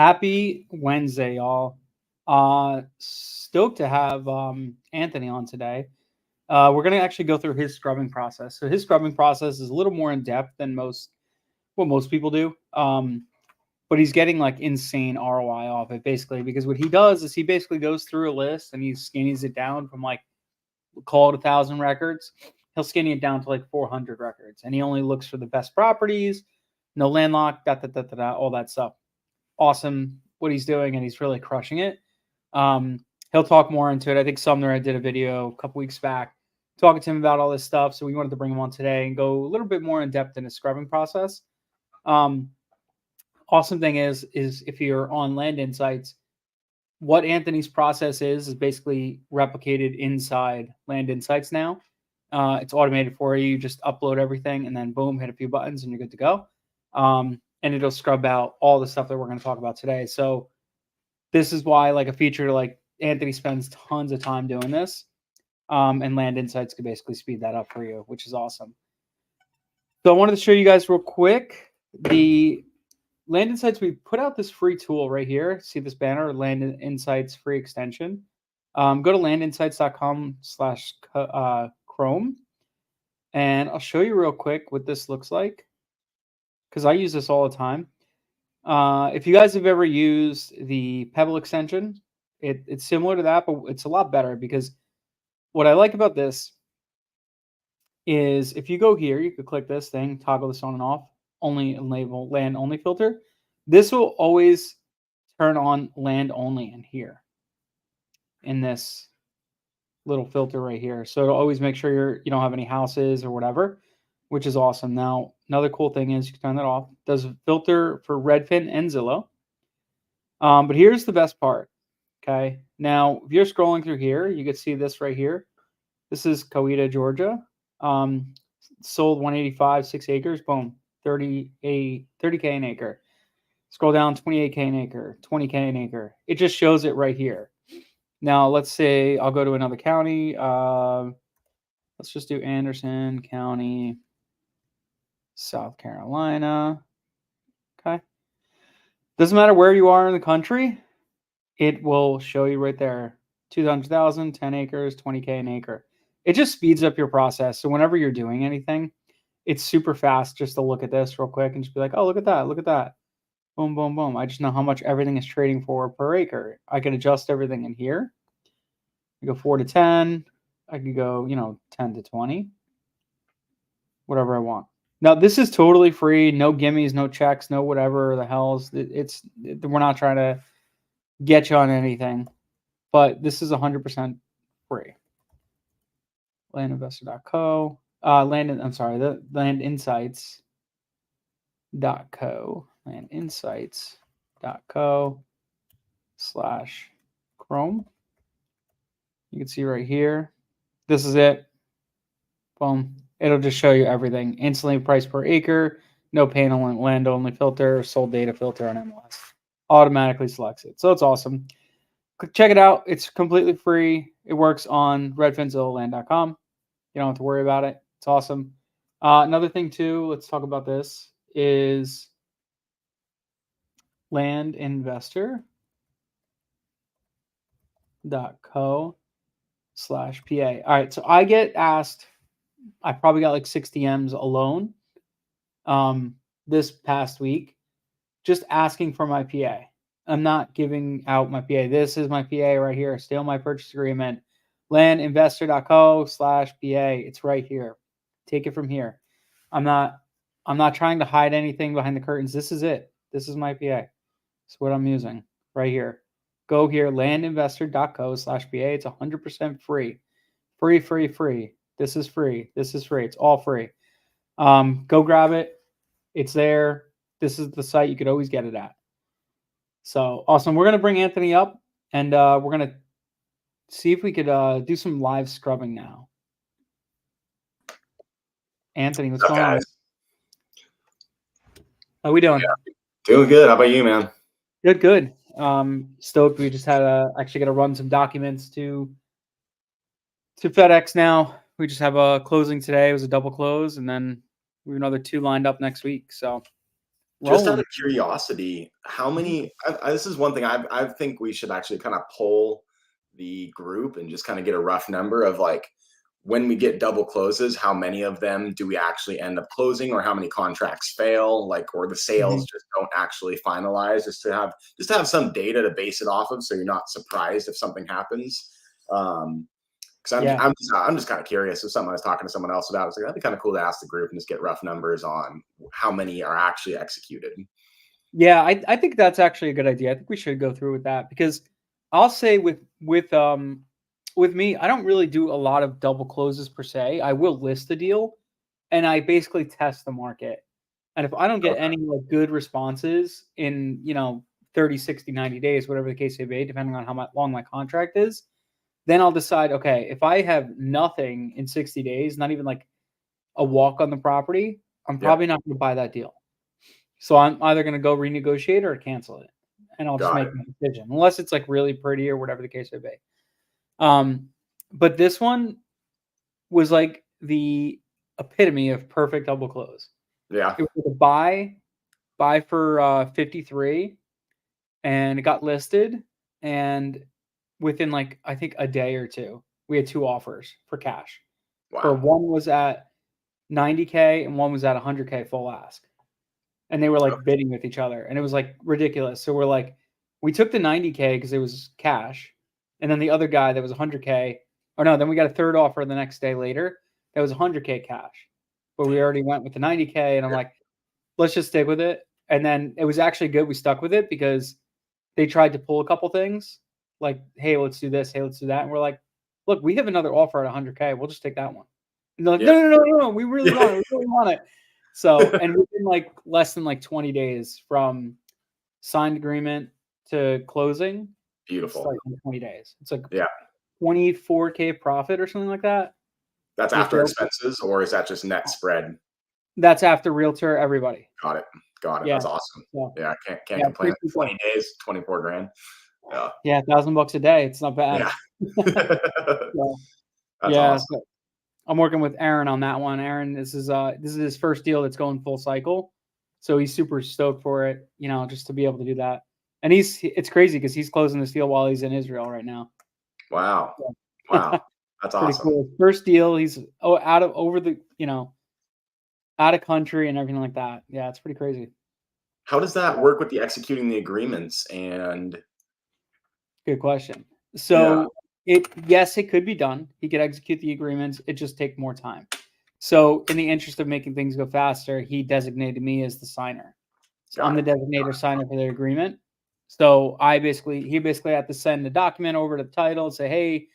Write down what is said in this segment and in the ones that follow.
Happy Wednesday, y'all. Stoked to have Anthony on today. We're going to actually go through his scrubbing process. So his scrubbing process is a little more in depth than what most people do. But he's getting like insane ROI off it basically, because what he does is he basically goes through a list and he skinnies it down from like, call it 1,000 records. He'll skinny it down to like 400 records, and he only looks for the best properties, no landlocked, all that stuff. Awesome what he's doing, and he's really crushing it. He'll talk more into it. I think Sumner did a video a couple weeks back talking to him about all this stuff, so we wanted to bring him on today and go a little bit more in depth in his scrubbing process. Awesome thing is if you're on Land Insights, what Anthony's process is basically replicated inside Land Insights now. It's automated for you. You just upload everything and then boom, hit a few buttons and you're good to go. And it'll scrub out all the stuff that we're going to talk about today. So this is why like a feature like Anthony spends tons of time doing this. And Land Insights could basically speed that up for you, which is awesome. So I wanted to show you guys real quick. The Land Insights, we put out this free tool right here. See this banner, Land Insights free extension. Go to landinsights.com/Chrome. And I'll show you real quick what this looks like, because I use this all the time. If you guys have ever used the Pebble extension, it's similar to that, but it's a lot better, because what I like about this is if you go here, you could click this thing, toggle this on and off, only label land only filter. This will always turn on land only in here, in this little filter right here. So it'll always make sure you don't have any houses or whatever, which is awesome. Now, another cool thing is you can turn that off. It does a filter for Redfin and Zillow. But here's the best part. Okay. Now, if you're scrolling through here, you can see this right here. This is Coweta, Georgia. Sold 185, 6 acres. Boom. 30K an acre. Scroll down, 28K an acre, 20K an acre. It just shows it right here. Now, let's say I'll go to another county. Let's just do Anderson County, South Carolina. Okay. Doesn't matter where you are in the country. It will show you right there. 200,000, 10 acres, 20K an acre. It just speeds up your process. So whenever you're doing anything, it's super fast just to look at this real quick and just be like, oh, look at that. Look at that. Boom, boom, boom. I just know how much everything is trading for per acre. I can adjust everything in here. I go 4 to 10. I could go, 10 to 20. Whatever I want. Now, this is totally free. No gimmies, no checks, no whatever the hell's. We're not trying to get you on anything. But this is 100% free. Landinvestor.co. The landinsights.co. Landinsights.co/Chrome. You can see right here. This is it. Boom. It'll just show you everything. Instantly price per acre. No pain on land only filter. Sold data filter on MLS. Automatically selects it. So it's awesome. Check it out. It's completely free. It works on redfinzillowland.com. You don't have to worry about it. It's awesome. Another thing too, let's talk about this, is landinvestor.co/PA. All right, so I get asked, I probably got like 6 DMs alone this past week, just asking for my PA. I'm not giving out my PA. This is my PA right here. Still my purchase agreement. Landinvestor.co/PA. It's right here. Take it from here. I'm not trying to hide anything behind the curtains. This is it. This is my PA. It's what I'm using right here. Go here, landinvestor.co/PA. It's 100% free. Free. This is free. It's all free. Go grab it. It's there. This is the site. You could always get it at. So awesome. We're going to bring Anthony up, and we're going to see if we could do some live scrubbing now. Anthony, what's going on? How are we doing? Yeah. Doing good. How about you, man? Good. Stoked. We just had actually got to run some documents to FedEx now. We just have a closing today. It was a double close, and then we have another 2 lined up next week. So Just out rolling. of curiosity, how Mhm. many? This is one thing I think we should actually kind of poll the group and just kind of get a rough number of like when we get double closes, how many of them do we actually end up closing, or how many contracts fail, like or the sales Mhm. just don't actually finalize, just to have some data to base it off of, so you're not surprised if something happens. Because Yeah. I'm just kind of curious. If something I was talking to someone else about, I was like, that'd be kind of cool to ask the group and just get rough numbers on how many are actually executed. Yeah, I think that's actually a good idea. I think we should go through with that because I'll say with me, I don't really do a lot of double closes per se. I will list the deal and I basically test the market. And if I don't get Okay. any like good responses in, 30, 60, 90 days, whatever the case may be, depending on long my contract is, then I'll decide, okay, if I have nothing in 60 days, not even like a walk on the property, I'm Yeah. probably not going to buy that deal. So I'm either going to go renegotiate or cancel it, and I'll just Got make it. my decision, unless it's like really pretty or whatever the case may be. Um, but this one was like the epitome of perfect double close. Yeah. It was a buy for 53, and it got listed, and within like I think a day or two, we had two offers for cash. For Wow. one was at 90K and one was at 100K full ask. And they were Okay. like bidding with each other, and it was like ridiculous. So we're like, we took the 90K because it was cash, and then the other guy that was 100K, or no, then we got a third offer the next day later that was 100K cash, but we already went with the 90K, and I'm Yeah. like, let's just stick with it. And then it was actually good. We stuck with it because they tried to pull a couple things, like, hey, let's do this, hey, let's do that, and we're like, look, we have another offer at 100K, we'll just take that one. And they're like, Yeah. no, we really Yeah. want it, we really want it. So, and within like less than like 20 days from signed agreement to closing, it's Beautiful. like 20 days. It's like Yeah. 24K profit or something like that That's with after realtor. expenses, or is that just net spread? That's after realtor, everybody. Got it. Got it. Yeah. That's awesome. So, Yeah. Can't yeah, complain. pretty cool. 20 days, 24 grand. Yeah. Yeah, $1,000 a day. It's not bad. Yeah. So, That's yeah. awesome. So I'm working with Aaron on that one. Aaron, this is his first deal that's going full cycle. So he's super stoked for it, just to be able to do that. And it's crazy because he's closing this deal while he's in Israel right now. Wow. So, Wow. That's pretty awesome. cool. First deal, he's out of over the, out of country and everything like that. Yeah, it's pretty crazy. How does that work with the executing the agreements? And Good question. yeah, So yes, it could be done. He could execute the agreements. It just take more time. So in the interest of making things go faster, he designated me as the signer. So I'm got the it. designator signer for the agreement. So he basically had to send the document over to the title and say, hey,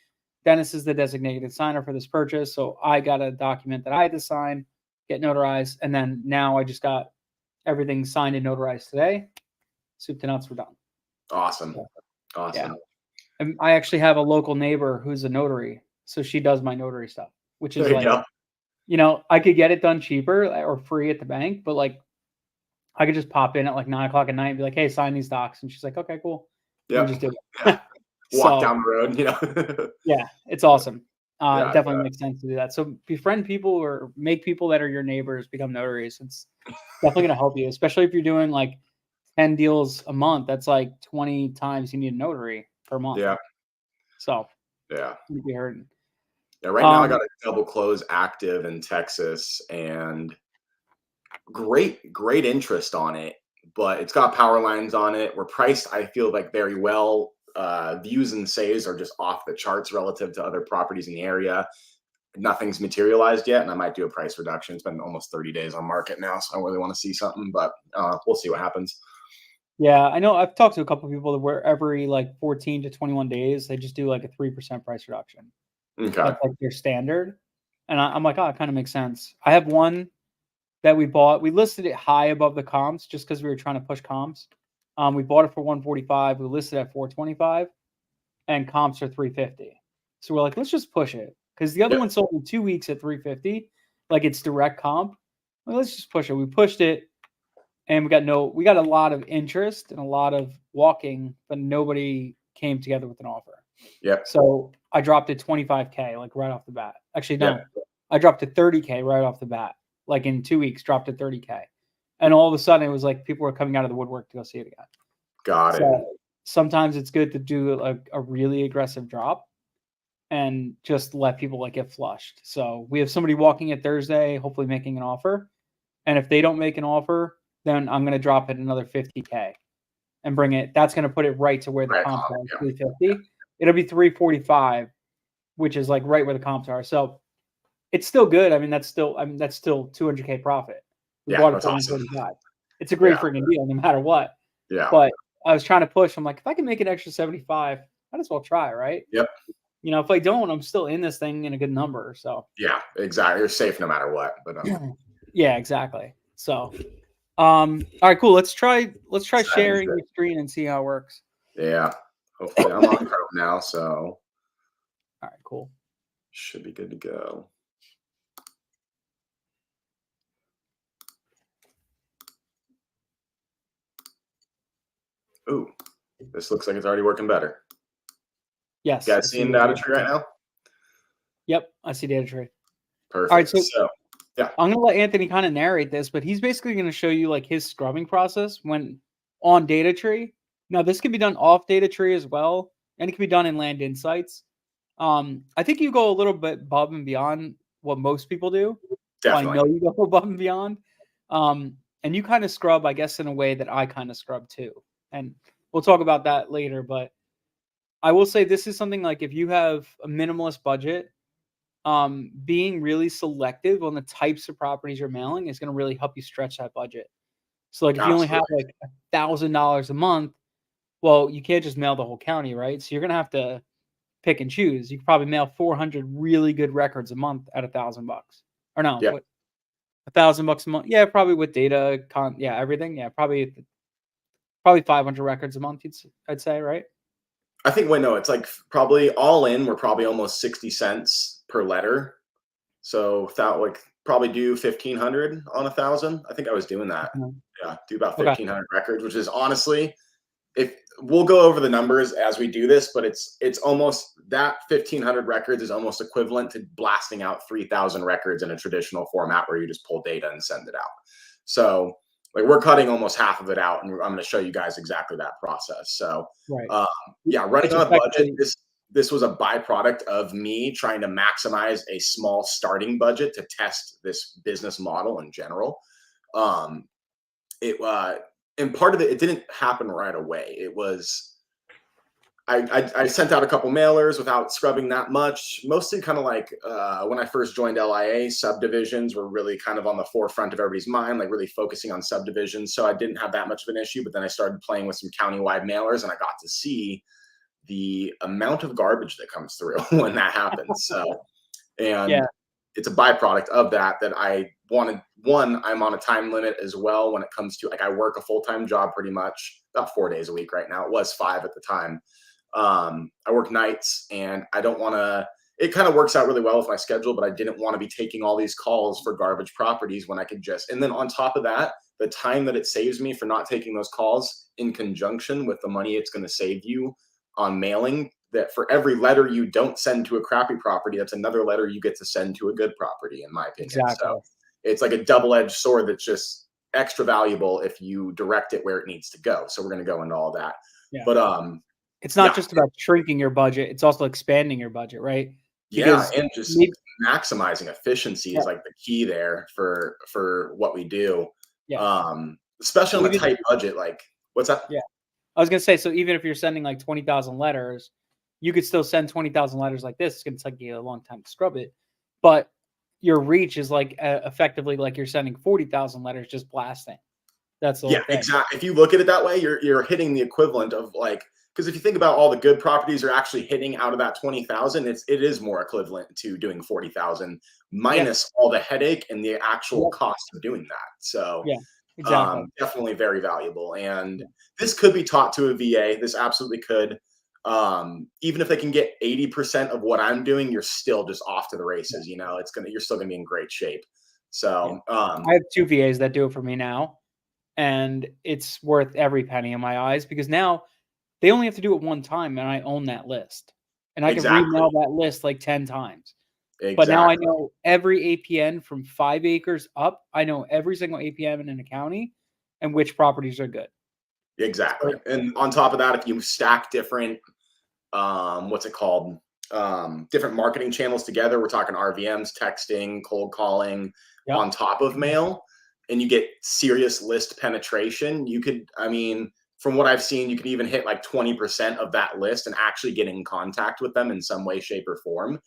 Dennis is the designated signer for this purchase. So I got a document that I had to sign, get notarized, and then now I just got everything signed and notarized today. Soup to nuts, we're done. Awesome. Yeah. Awesome. And I actually have a local neighbor who's a notary. So she does my notary stuff, which is There you like, go. I could get it done cheaper or free at the bank, but like I could just pop in at like 9 o'clock at night and be like, hey, sign these docs. And she's like, okay, cool. And we Yep. just do Yeah. it. Walk So down the road. yeah, it's awesome. It Yeah. definitely makes sense to do that. So befriend people or make people that are your neighbors become notaries. It's definitely going to help you, especially if you're doing like 10 deals a month. That's like 20 times you need a notary per month. Yeah. So Yeah. you'd be hurting. Yeah. Right now I got a double close active in Texas, and great interest on it, but it's got power lines on it. We're priced, I feel like, very well. Views and saves are just off the charts relative to other properties in the area. Nothing's materialized yet, and I might do a price reduction. It's been almost 30 days on market now, so I really want to see something, but we'll see what happens. Yeah, I know I've talked to a couple of people that where every like 14 to 21 days, they just do like a 3% price reduction. Okay. That's like their standard. And I'm like, oh, it kind of makes sense. I have one that we bought. We listed it high above the comps just because we were trying to push comps. We bought it for 145. We listed at 425, and comps are 350. So we're like, let's just push it because the other Yep. one sold in 2 weeks at 350, like it's direct comp. Well, let's just push it. We pushed it, and we got a lot of interest and a lot of walking, but nobody came together with an offer. Yep. So I dropped it 25K, like right off the bat. Actually, Yep. no, I dropped to 30K right off the bat. Like in 2 weeks, dropped to 30K. And all of a sudden it was like people were coming out of the woodwork to go see it again. Got it. So sometimes it's good to do a really aggressive drop and just let people like get flushed. So we have somebody walking it Thursday, hopefully making an offer. And if they don't make an offer, then I'm going to drop it another 50K and bring it. That's going to put it right to where the Right, comps are, yeah. 350. It'll be 345, which is like right where the comps are. So it's still good. I mean, that's still 200K profit. We bought it for 145. It's a great freaking deal, no matter what. Yeah. But I was trying to push. I'm like, if I can make an extra 75, might as well try, right? Yep. You know, if I don't, I'm still in this thing in a good number. So yeah, exactly. You're safe no matter what. But yeah, exactly. So all right, cool. Let's try sharing your screen and see how it works. Yeah. Hopefully I'm on Chrome now, so all right, cool. Should be good to go. Ooh, this looks like it's already working better. Yes. You guys seeing data tree right now? Yep, I see data tree. Perfect. All right, so yeah, I'm gonna let Anthony kind of narrate this, but he's basically gonna show you like his scrubbing process when on data tree. Now this can be done off data tree as well, and it can be done in Land Insights. I think you go a little bit above and beyond what most people do. definitely. I know you go above and beyond. And you kind of scrub, I guess, in a way that I kind of scrub too. And we'll talk about that later. But I will say this is something like if you have a minimalist budget, being really selective on the types of properties you're mailing is going to really help you stretch that budget. So like if you only have like $1,000 a month, well, you can't just mail the whole county, right? So you're going to have to pick and choose. You could probably mail 400 really good records a month at $1,000, or no, Yeah. what, $1,000 a month? Yeah, probably with data, everything. Yeah, probably 500 records a month. I'd say, right? I think no, it's like probably all in. We're probably almost 60 cents per letter. So without like probably do 1,500 on 1,000. I think I was doing that. Yeah, do about 1,500 records, which is honestly, if we'll go over the numbers as we do this, but it's almost that 1,500 records is almost equivalent to blasting out 3,000 records in a traditional format where you just pull data and send it out. So like we're cutting almost half of it out, and I'm going to show you guys exactly that process. So yeah, running on a budget. This was a byproduct of me trying to maximize a small starting budget to test this business model in general. And part of it didn't happen right away. It was, I sent out a couple mailers without scrubbing that much, mostly kind of like when I first joined LIA, subdivisions were really kind of on the forefront of everybody's mind, like really focusing on subdivisions. So I didn't have that much of an issue, but then I started playing with some countywide mailers and I got to see the amount of garbage that comes through when that happens. So, and it's a byproduct of that I wanted. One, I'm on a time limit as well when it comes to like I work a full-time job pretty much about 4 days a week right now. It was 5 at the time. I work nights and I don't want to, it kind of works out really well with my schedule, but I didn't want to be taking all these calls for garbage properties when I could just, and then on top of that, the time that it saves me for not taking those calls in conjunction with the money it's going to save you on mailing, that for every letter you don't send to a crappy property, that's another letter you get to send to a good property, in my opinion. Exactly. So it's like a double-edged sword that's just extra valuable if you direct it where it needs to go. So we're going to go into all that. Yeah. But it's not just about shrinking your budget, it's also expanding your budget, right? Because and just maximizing efficiency is like the key there for what we do. Yeah. Especially on a tight budget. Like, what's that? Yeah. I was going to say, so even if you're sending like 20,000 letters, you could still send 20,000 letters like this. It's going to take you a long time to scrub it. But your reach is like effectively like you're sending 40,000 letters just blasting. That's the whole thing. Exactly. If you look at it that way, you're hitting the equivalent of like, because if you think about all the good properties are actually hitting out of that 20,000, it is more equivalent to doing 40,000 minus all the headache and the actual cost of doing that. So exactly. Definitely very valuable. And this could be taught to a VA. This absolutely could. Even if they can get 80% of what I'm doing, you're still just off to the races. You know, you're still gonna be in great shape. So I have 2 VAs that do it for me now, and it's worth every penny in my eyes because now they only have to do it one time, and I own that list, and I can remail that list like 10 times. But now I Exactly. know every APN from 5 acres up. I know every single APN in a county and which properties are good. Exactly. So, And on top of that, if you stack different, what's it called? Different marketing channels together, we're talking RVMs, texting, cold calling yep. on top of mail, and you get serious list penetration. You could, I mean, from what I've seen, you could even hit like 20% of that list and actually get in contact with them in some way, shape, or form.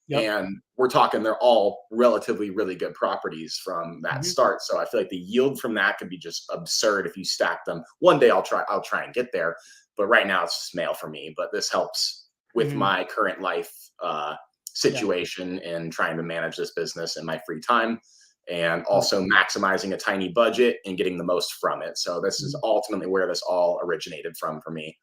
Yep. And we're talking they're all relatively really good properties from that Mhm. start. So I feel like the yield from that could be just absurd if you stack them. One day I'll try and get there, but right now it's just mail for me. But this helps with Mhm. my current life Yeah. situation and trying to manage this business in my free time, and Yeah. also maximizing a tiny budget and getting the most from it. So this is Mhm. ultimately where this all originated from for me.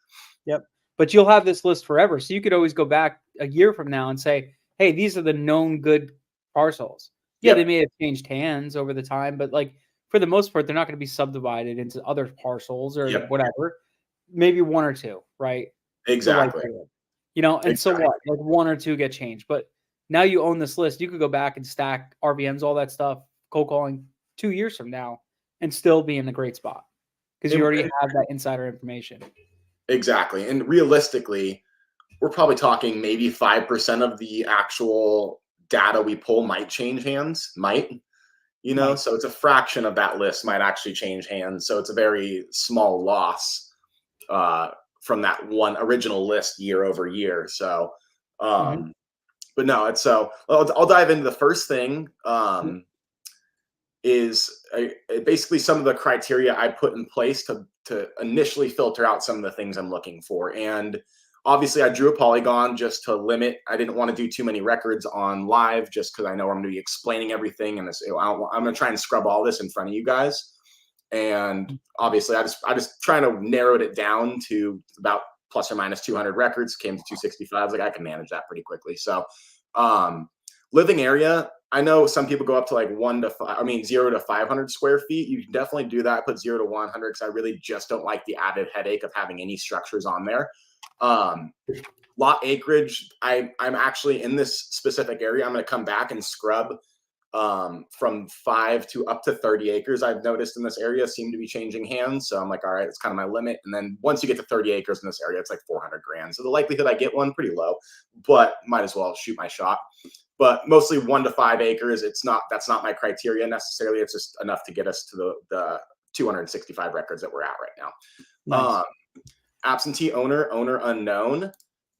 Yep. But you'll have this list forever. So you could always go back a year from now and say, hey, these are the known good parcels. Yeah, they Yep. may have changed hands over the time, but like for the most part, they're not going to be subdivided into other parcels or Yep. whatever. Maybe one or two, right? The Exactly. likelihood. You know, and so Exactly. what? Like one or two get changed. But now you own this list. You could go back and stack RVMs, all that stuff, cold calling 2 years from now and still be in a great spot because you And, already and have that insider information. exactly. And realistically, we're probably talking maybe 5% of the actual data we pull might change hands, Might. so it's a fraction of that list might actually change hands. So it's a very small loss uh, from that one original list year over year. So, Mhm. um, but no, it's so I'll dive into the first thing. Yep. Is basically some of the criteria I put in place to initially filter out some of the things I'm looking for. And obviously, I drew a polygon just to limit. I didn't want to do too many records on live, just because I know I'm going to be explaining everything, and I'm going to try and scrub all this in front of you guys. And obviously, I just trying to narrow it down to about plus or minus 200 records. Came to 265. Like I can manage that pretty quickly. So, um, living area, I know some people go up to like 0 to 500 square feet. You can definitely do that. Put 0 to 100 because I really just don't like the added headache of having any structures on there. Um, lot acreage, I'm actually in this specific area. I'm going to come back and scrub from 5 to up to 30 acres. I've noticed in this area seem to be changing hands. So I'm like, all right, it's kind of my limit. And then once you get to 30 acres in this area, it's like 400 grand. So the likelihood I get one pretty low, but might as well shoot my shot. But mostly 1 to 5 acres. That's not my criteria necessarily. It's just enough to get us to the 265 records that we're at right now. Nice. Absentee owner, owner unknown.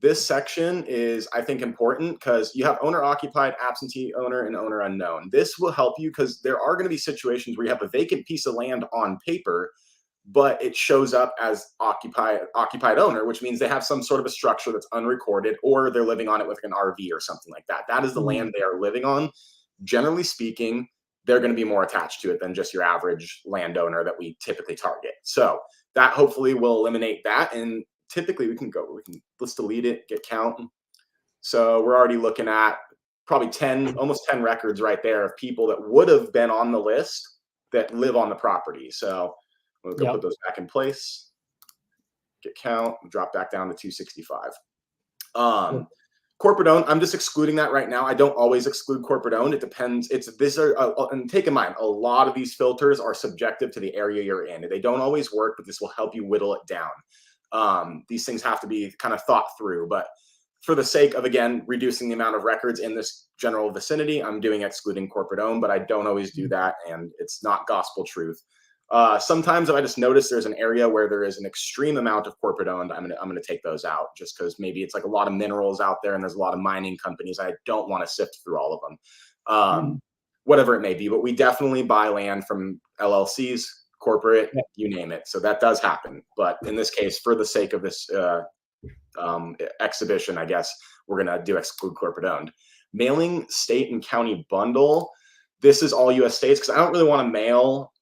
This section is, I think, important because you have owner occupied, absentee owner, and owner unknown. This will help you because there are going to be situations where you have a vacant piece of land on paper, but it shows up as occupied owner, which means they have some sort of a structure that's unrecorded, or they're living on it with an RV or something like that. That is the Mhm. land they are living on. Generally speaking, they're going to be more attached to it than just your average landowner that we typically target. So that hopefully will eliminate that. And typically let's delete it, get count. So we're already looking at probably 10, almost 10 records right there of people that would have been on the list that live on the property. So we'll go put Yep. those back in place, get count, drop back down to 265. Um, corporate owned, I'm just excluding that right now. I don't always exclude corporate owned. It depends. And take in mind, a lot of these filters are subjective to the area you're in. They don't always work, but this will help you whittle it down. These things have to be kind of thought through, but for the sake of, again, reducing the amount of records in this general vicinity, I'm doing excluding corporate owned, but I don't always do that, and it's not gospel truth. Sometimes if I just notice there's an area where there is an extreme amount of corporate owned, I'm gonna take those out just because maybe it's like a lot of minerals out there and there's a lot of mining companies. I don't want to sift through all of them, Mhm. whatever it may be. But we definitely buy land from LLCs, corporate, Yep. you name it. So that does happen. But in this case, for the sake of this exhibition, I guess we're gonna do exclude corporate owned. Mailing state and county bundle. This is all U.S. states because I don't really want to mail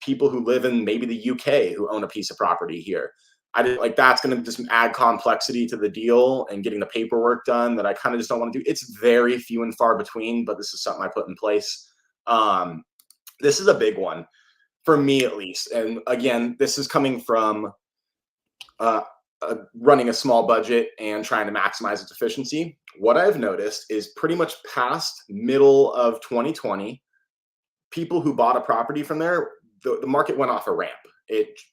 people who live in maybe the U.K. who own a piece of property here. I did like that's going to just add complexity to the deal and getting the paperwork done that I kind of just don't want to do. It's very few and far between, but this is something I put in place. This is a big one for me, at least. And again, this is coming from running a small budget and trying to maximize its efficiency. what I've noticed is pretty much past middle of 2020, people who bought a property from there, the market went off a ramp.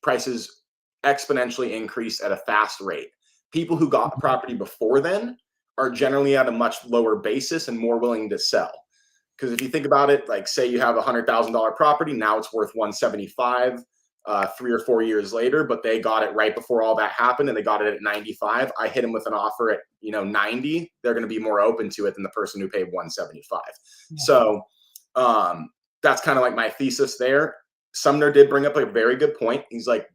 Prices exponentially increased at a fast rate. People who got the property before then are generally at a much lower basis and more willing to sell. Because if you think about it, like say you have $100,000 property, now it's worth 175. 3 or 4 years later, but they got it right before all that happened, and they got it at 95. I hit them with an offer at 90. They're going to be more open to it than the person who paid 175. Yeah. So that's kind of like my thesis there. Sumner did bring up a very good point. He's like,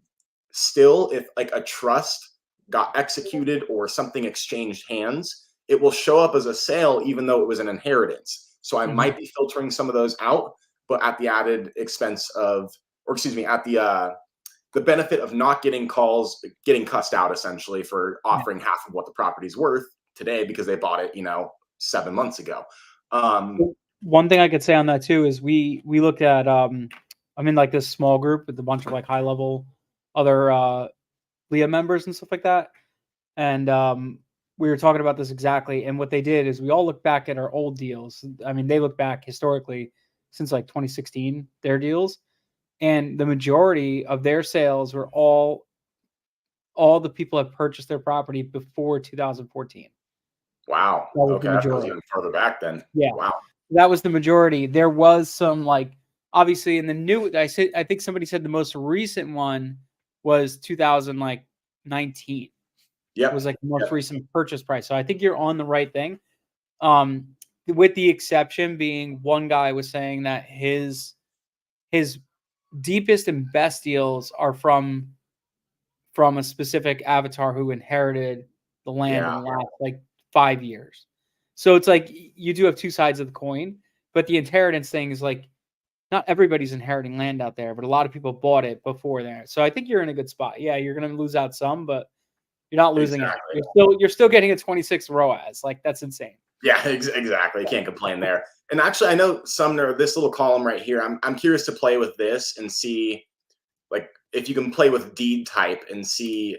still, if like a trust got executed or something exchanged hands, it will show up as a sale even though it was an inheritance. So I might be filtering some of those out, but at the added expense of, or excuse me, at the benefit of not getting calls, getting cussed out essentially for offering half of what the property's worth today because they bought it, 7 months ago. One thing I could say on that too is we looked at I'm in like this small group with a bunch of like high level other LIA members and stuff like that, and we were talking about this exactly. And what they did is we all looked back at our old deals. I mean, they look back historically since like 2016, their deals. And the majority of their sales were all the people that purchased their property before 2014. Wow. Okay, that goes even further back then. Yeah. Wow. That was the majority. There was some like obviously in the new. I think somebody said the most recent one was 2019. Yeah, was like the most recent purchase price. So I think you're on the right thing. With the exception being one guy was saying that his deepest and best deals are from a specific avatar who inherited the land in the last like 5 years. So it's like you do have two sides of the coin, but the inheritance thing is like not everybody's inheriting land out there, but a lot of people bought it before there. So I think you're in a good spot. Yeah, you're going to lose out some, but you're not losing it. You're still getting a 26 ROAS. Like that's insane. Yeah, exactly. Can't complain there. And actually, I know Sumner, this little column right here, I'm curious to play with this and see, like, if you can play with deed type and see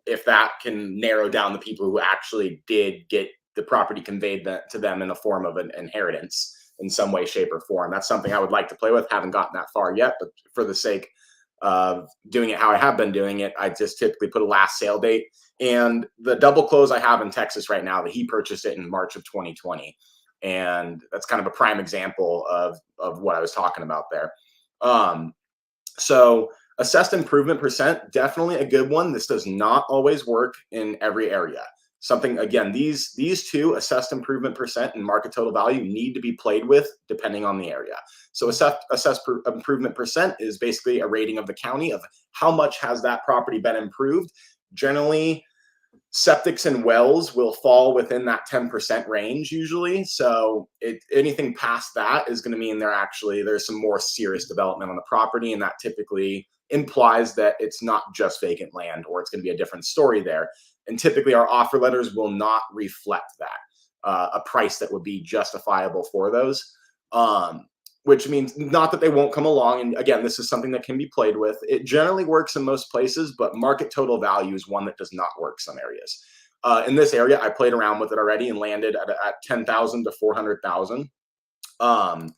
if that can narrow down the people who actually did get the property conveyed to them in the form of an inheritance in some way, shape, or form. That's something I would like to play with. Haven't gotten that far yet, but for the sake of doing it how I have been doing it, I just typically put a last sale date. And the double close I have in Texas right now, that he purchased it in March of 2020. And that's kind of a prime example of what I was talking about there. So assessed improvement percent, definitely a good one. This does not always work in every area. Something, again, these two, assessed improvement percent and market total value, need to be played with depending on the area. So assessed improvement percent is basically a rating of the county of how much has that property been improved. Generally, septics and wells will fall within that 10% range usually. So anything past that is going to mean there's some more serious development on the property, and that typically implies that it's not just vacant land, or it's going to be a different story there. And typically our offer letters will not reflect that, a price that would be justifiable for those, which means not that they won't come along. And again, this is something that can be played with. It generally works in most places, but market total value is one that does not work some areas. In this area, I played around with it already and landed at 10,000 to 400,000. I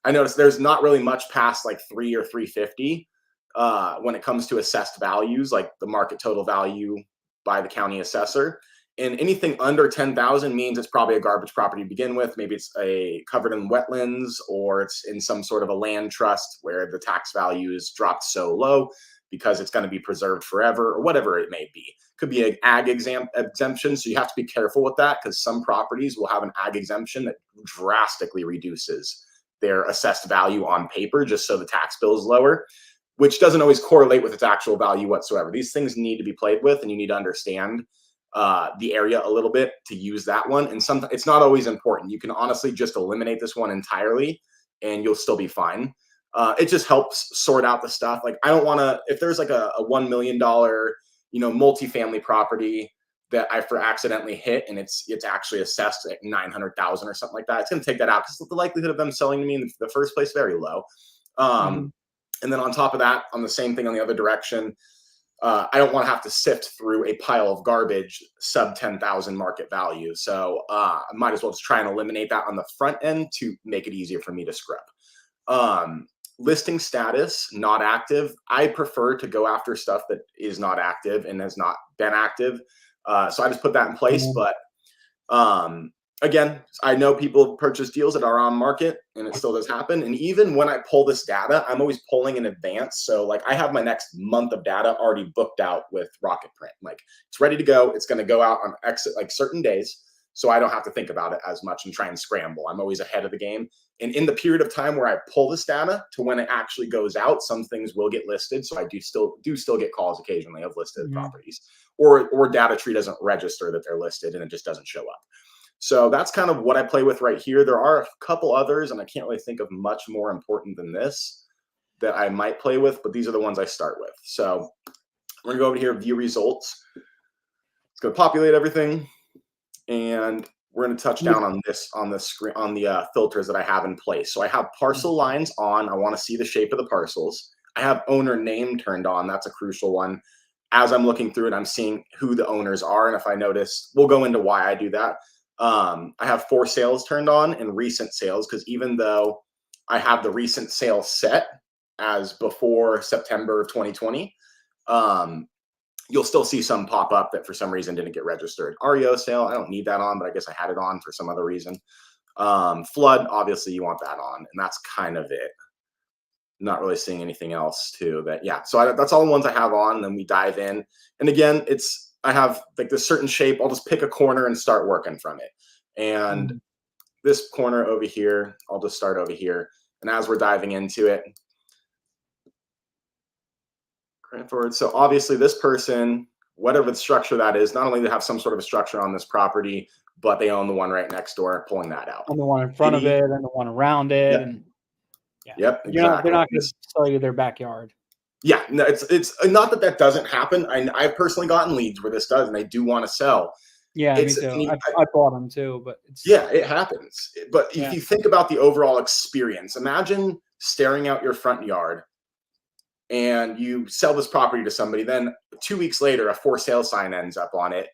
noticed there's not really much past like 3 or 350 when it comes to assessed values, like the market total value by the county assessor. And anything under 10,000 means it's probably a garbage property to begin with. Maybe it's covered in wetlands, or it's in some sort of a land trust where the tax value is dropped so low because it's going to be preserved forever, or whatever it may be. Could be an ag exemption, so you have to be careful with that, because some properties will have an ag exemption that drastically reduces their assessed value on paper just so the tax bill is lower, which doesn't always correlate with its actual value whatsoever. These things need to be played with, and you need to understand the area a little bit to use that one. And sometimes it's not always important. You can honestly just eliminate this one entirely and you'll still be fine. It just helps sort out the stuff. Like, I don't want to, if there's like a $1 million, multifamily property that I accidentally hit and it's actually assessed at 900,000 or something like that, it's going to take that out, because the likelihood of them selling to me in the first place, very low. And then on top of that, on the same thing on the other direction, I don't want to have to sift through a pile of garbage sub 10,000 market value. So I might as well just try and eliminate that on the front end to make it easier for me to scrub. Listing status, not active. I prefer to go after stuff that is not active and has not been active. So I just put that in place. But again, I know people purchase deals that are on market and it still does happen. And even when I pull this data, I'm always pulling in advance. So like I have my next month of data already booked out with Rocket Print. Like it's ready to go. It's going to go out on exit like certain days. So I don't have to think about it as much and try and scramble. I'm always ahead of the game. And in the period of time where I pull this data to when it actually goes out, some things will get listed. So I do still get calls occasionally of listed properties, or data tree doesn't register that they're listed and it just doesn't show up. So that's kind of what I play with right here. There are a couple others, and I can't really think of much more important than this that I might play with, but these are the ones I start with. So we're gonna go over here, view results. It's gonna populate everything, and we're going to touch down on the screen, on the filters that I have in place. So I have parcel lines on. I want to see the shape of the parcels. I have owner name turned on. That's a crucial one. As I'm looking through it, I'm seeing who the owners are. And if I notice, we'll go into why I do that. I have for sales turned on and recent sales, because even though I have the recent sales set as before September of 2020, you'll still see some pop up that for some reason didn't get registered. REO sale, I don't need that on, but I guess I had it on for some other reason. Flood, obviously you want that on, and that's kind of it. Not really seeing anything else too. So that's all the ones I have on, and then we dive in. And again, I have like this certain shape. I'll just pick a corner and start working from it. And this corner over here, I'll just start over here. And as we're diving into it, forward. So obviously this person, whatever the structure that is, not only do they have some sort of a structure on this property, but they own the one right next door, pulling that out. And the one in front of it and the one around it. Yep. And exactly. They're not going to sell you their backyard. Yeah, no, it's not that doesn't happen. I've personally gotten leads where this does, and they do want to sell. Yeah, me too. I bought them too, but it happens. But if you think about the overall experience, imagine staring out your front yard and you sell this property to somebody, then 2 weeks later, a for sale sign ends up on it.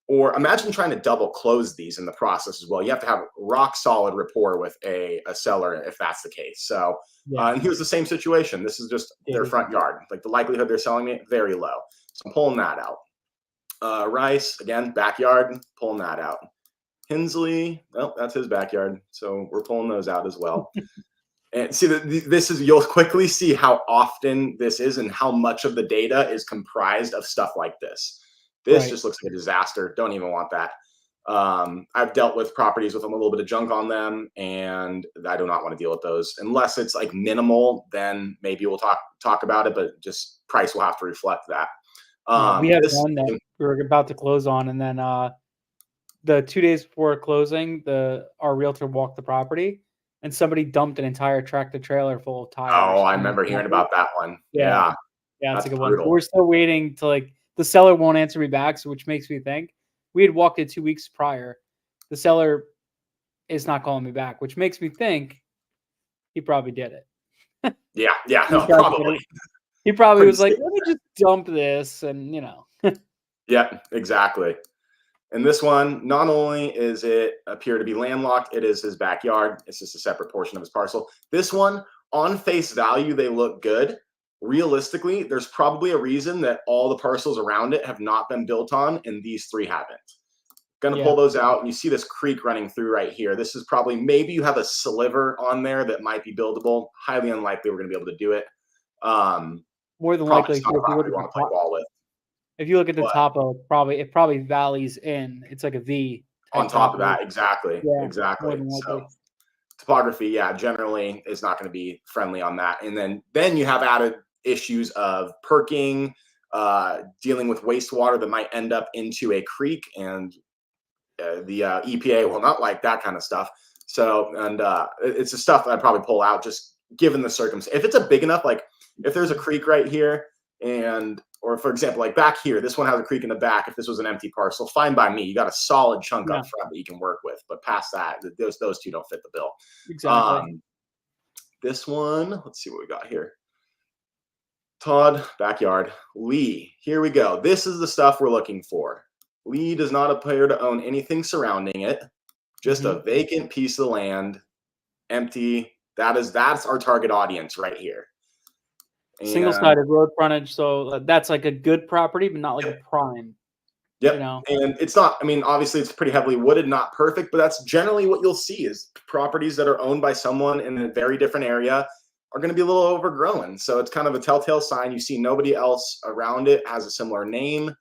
Or imagine trying to double close these in the process as well. You have to have rock solid rapport with a seller if that's the case. So, and here's the same situation. This is just their front yard. Like the likelihood they're selling it, very low. So I'm pulling that out. Rice, again, backyard, pulling that out. Hensley, well, that's his backyard. So we're pulling those out as well. And see, you'll quickly see how often this is and how much of the data is comprised of stuff like this. This just looks like a disaster. Don't even want that. I've dealt with properties with a little bit of junk on them, and I do not want to deal with those unless it's like minimal. Then maybe we'll talk about it, but just price will have to reflect that. We had one that we were about to close on, and then the 2 days before closing, our realtor walked the property, and somebody dumped an entire tractor trailer full of tires. Oh, I remember hearing about that one. Yeah, that's a good one. We're still waiting to the seller won't answer me back, so which makes me think we had walked it 2 weeks prior. The seller is not calling me back, which makes me think he probably did it. Probably. He probably was like, let me just dump this, and Yeah, exactly. And this one, not only is it appear to be landlocked, it is his backyard. It's just a separate portion of his parcel. This one, on face value, they look good. Realistically, there's probably a reason that all the parcels around it have not been built on, and these three haven't. Gonna pull those out, and you see this creek running through right here. This is probably, maybe you have a sliver on there that might be buildable. Highly unlikely we're gonna be able to do it. More than likely, if you look at the top of it probably valleys in. It's like a V on top of that. Exactly. So topography, generally is not going to be friendly on that. And then you have added issues of perking, dealing with wastewater that might end up into a creek, and the EPA will not like that kind of stuff. So, and it's the stuff that I'd probably pull out just given the circumstance. If it's a big enough, like if there's a creek right here, or for example, like back here, this one has a creek in the back. If this was an empty parcel, fine by me. You got a solid chunk up front that you can work with. But past that, those two don't fit the bill. Exactly. This one, let's see what we got here. Todd, backyard. Lee, here we go. This is the stuff we're looking for. Lee does not appear to own anything surrounding it. Just a vacant piece of land, empty. That's our target audience right here. Single-sided road frontage, so that's like a good property, but not like a prime. Yep. You know? And it's not, I mean, obviously it's pretty heavily wooded, not perfect, but that's generally what you'll see is properties that are owned by someone in a very different area are going to be a little overgrown. So it's kind of a telltale sign. You see nobody else around it has a similar name,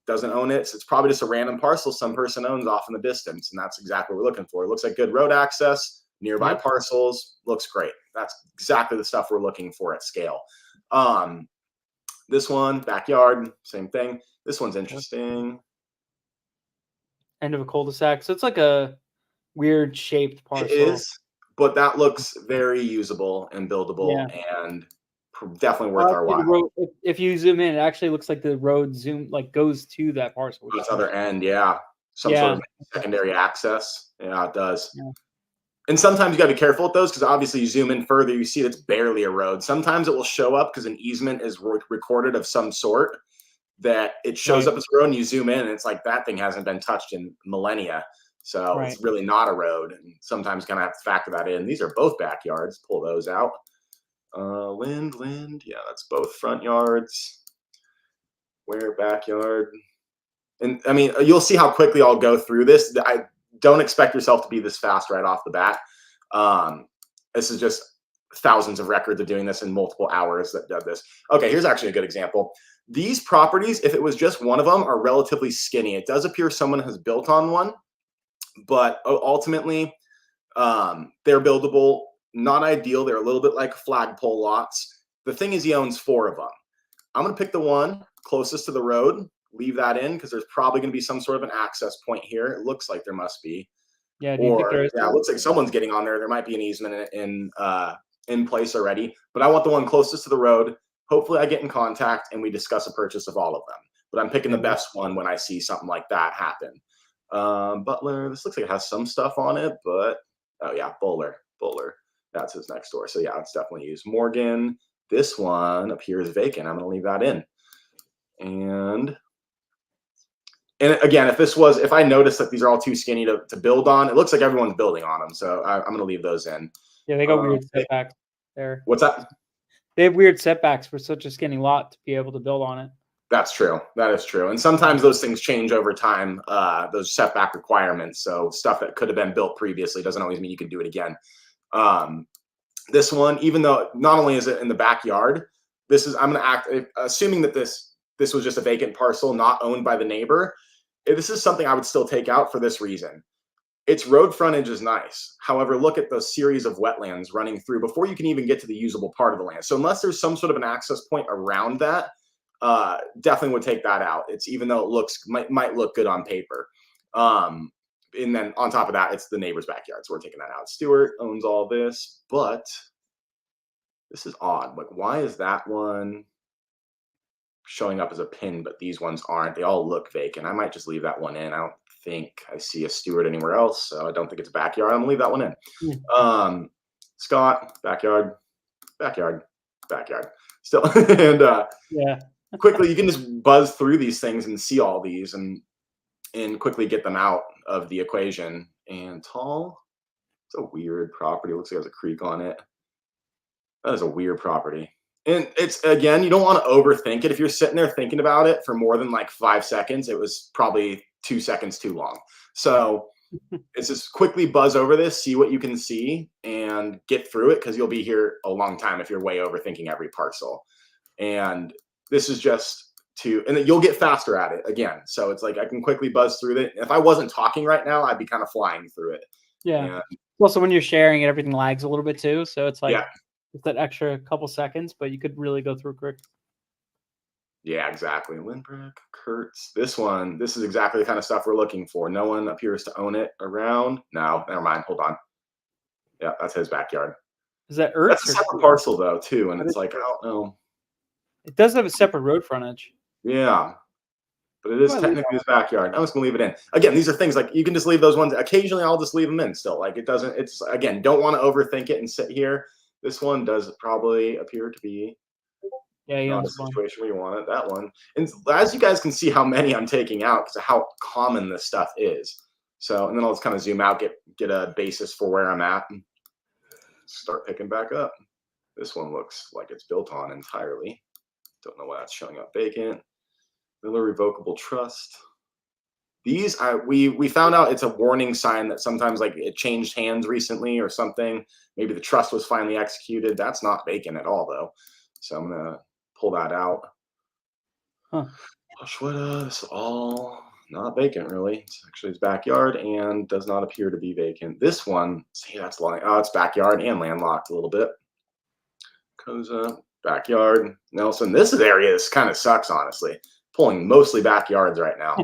doesn't own it. So it's probably just a random parcel some person owns off in the distance. And that's exactly what we're looking for. It looks like good road access, nearby parcels, looks great. That's exactly the stuff we're looking for at scale. This one, backyard, same thing. This one's interesting. End of a cul-de-sac. So it's like a weird shaped parcel. It is, but that looks very usable and buildable and definitely worth our while. If you zoom in, it actually looks like the road goes to that parcel. This other end, some sort of secondary access. Yeah, it does. Yeah. And sometimes you got to be careful with those because obviously you zoom in further, you see it's barely a road. Sometimes it will show up because an easement is recorded of some sort that it shows up as a road, and you zoom in and it's like that thing hasn't been touched in millennia. So it's really not a road. And sometimes kind of have to factor that in. These are both backyards. Pull those out. Lind. Yeah, that's both front yards. Where backyard. And I mean, you'll see how quickly I'll go through this. I don't expect yourself to be this fast right off the bat. This is just thousands of records of doing this in multiple hours that did this. Okay, here's actually a good example. These properties, if it was just one of them, are relatively skinny. It does appear someone has built on one, but ultimately they're buildable, not ideal. They're a little bit like flagpole lots. The thing is he owns 4 of them. I'm going to pick the one closest to the road, leave that in because there's probably going to be some sort of an access point here. It looks like there must be. Yeah, do you think there is? Yeah, it looks like someone's getting on there. There might be an easement in place already, but I want the one closest to the road. Hopefully I get in contact and we discuss a purchase of all of them, but I'm picking the best one when I see something like that happen. Butler, this looks like it has some stuff on it, but oh yeah, Bowler, that's his next door. So yeah, it's definitely used. Morgan, this one appears vacant. I'm going to leave that in. And again, if I notice that these are all too skinny to build on, it looks like everyone's building on them. So I'm going to leave those in. Yeah, they got weird setbacks there. What's that? They have weird setbacks for such a skinny lot to be able to build on it. That's true. That is true. And sometimes those things change over time, those setback requirements. So stuff that could have been built previously doesn't always mean you can do it again. This one, even though not only is it in the backyard, I'm going to act, assuming that this was just a vacant parcel not owned by the neighbor. This is something I would still take out for this reason. Its road frontage is nice. However, look at the series of wetlands running through before you can even get to the usable part of the land. So unless there's some sort of an access point around that, definitely would take that out. It's even though it might look good on paper. And then on top of that, it's the neighbor's backyard. So we're taking that out. Stewart owns all this, but this is odd. Like, why is that one showing up as a pin, but these ones aren't? They all look vacant. I might just leave that one in. I don't think I see a Stewart anywhere else, so I don't think it's a backyard. I'm gonna leave that one in. Scott, backyard. Still, and quickly you can just buzz through these things and see all these and quickly get them out of the equation. And Tall, it's a weird property. It looks like it has a creek on it. That is a weird property. And it's, again, you don't want to overthink it. If you're sitting there thinking about it for more than like 5 seconds, it was probably 2 seconds too long. So it's just quickly buzz over this, see what you can see, and get through it because you'll be here a long time if you're way overthinking every parcel. And this is just and then you'll get faster at it again. So it's like I can quickly buzz through it. If I wasn't talking right now, I'd be kind of flying through it. Yeah. And also, when you're sharing it, everything lags a little bit too. So it's like it's that extra couple seconds, but you could really go through quick. Yeah, exactly. Lindbrook, Kurtz. This is exactly the kind of stuff we're looking for. No one appears to own it around. No, never mind. Hold on. Yeah, that's his backyard. Is that Ertz? That's a separate parcel though, too. And it's like, I don't know. It does have a separate road frontage. Yeah. But it is technically his backyard. I'm just gonna leave it in. Again, these are things like you can just leave those ones. Occasionally I'll just leave them in still. Like it's again, don't want to overthink it and sit here. This one does probably appear to be Yeah, he Not a owns a bunch. situation where you want it. That one. And as you guys can see how many I'm taking out because of how common this stuff is. So, and then I'll just kind of zoom out, get a basis for where I'm at, and start picking back up. This one looks like it's built on entirely. Don't know why that's showing up vacant. Miller Revocable Trust. These we found out it's a warning sign that sometimes like it changed hands recently or something. Maybe the trust was finally executed. That's not vacant at all though. So I'm gonna pull that out. Huh. Ashweta, this is all not vacant really. It's actually his backyard and does not appear to be vacant. This one, see that's long. Oh, it's backyard and landlocked a little bit. Koza, backyard. Nelson, this area kind of sucks honestly. Pulling mostly backyards right now.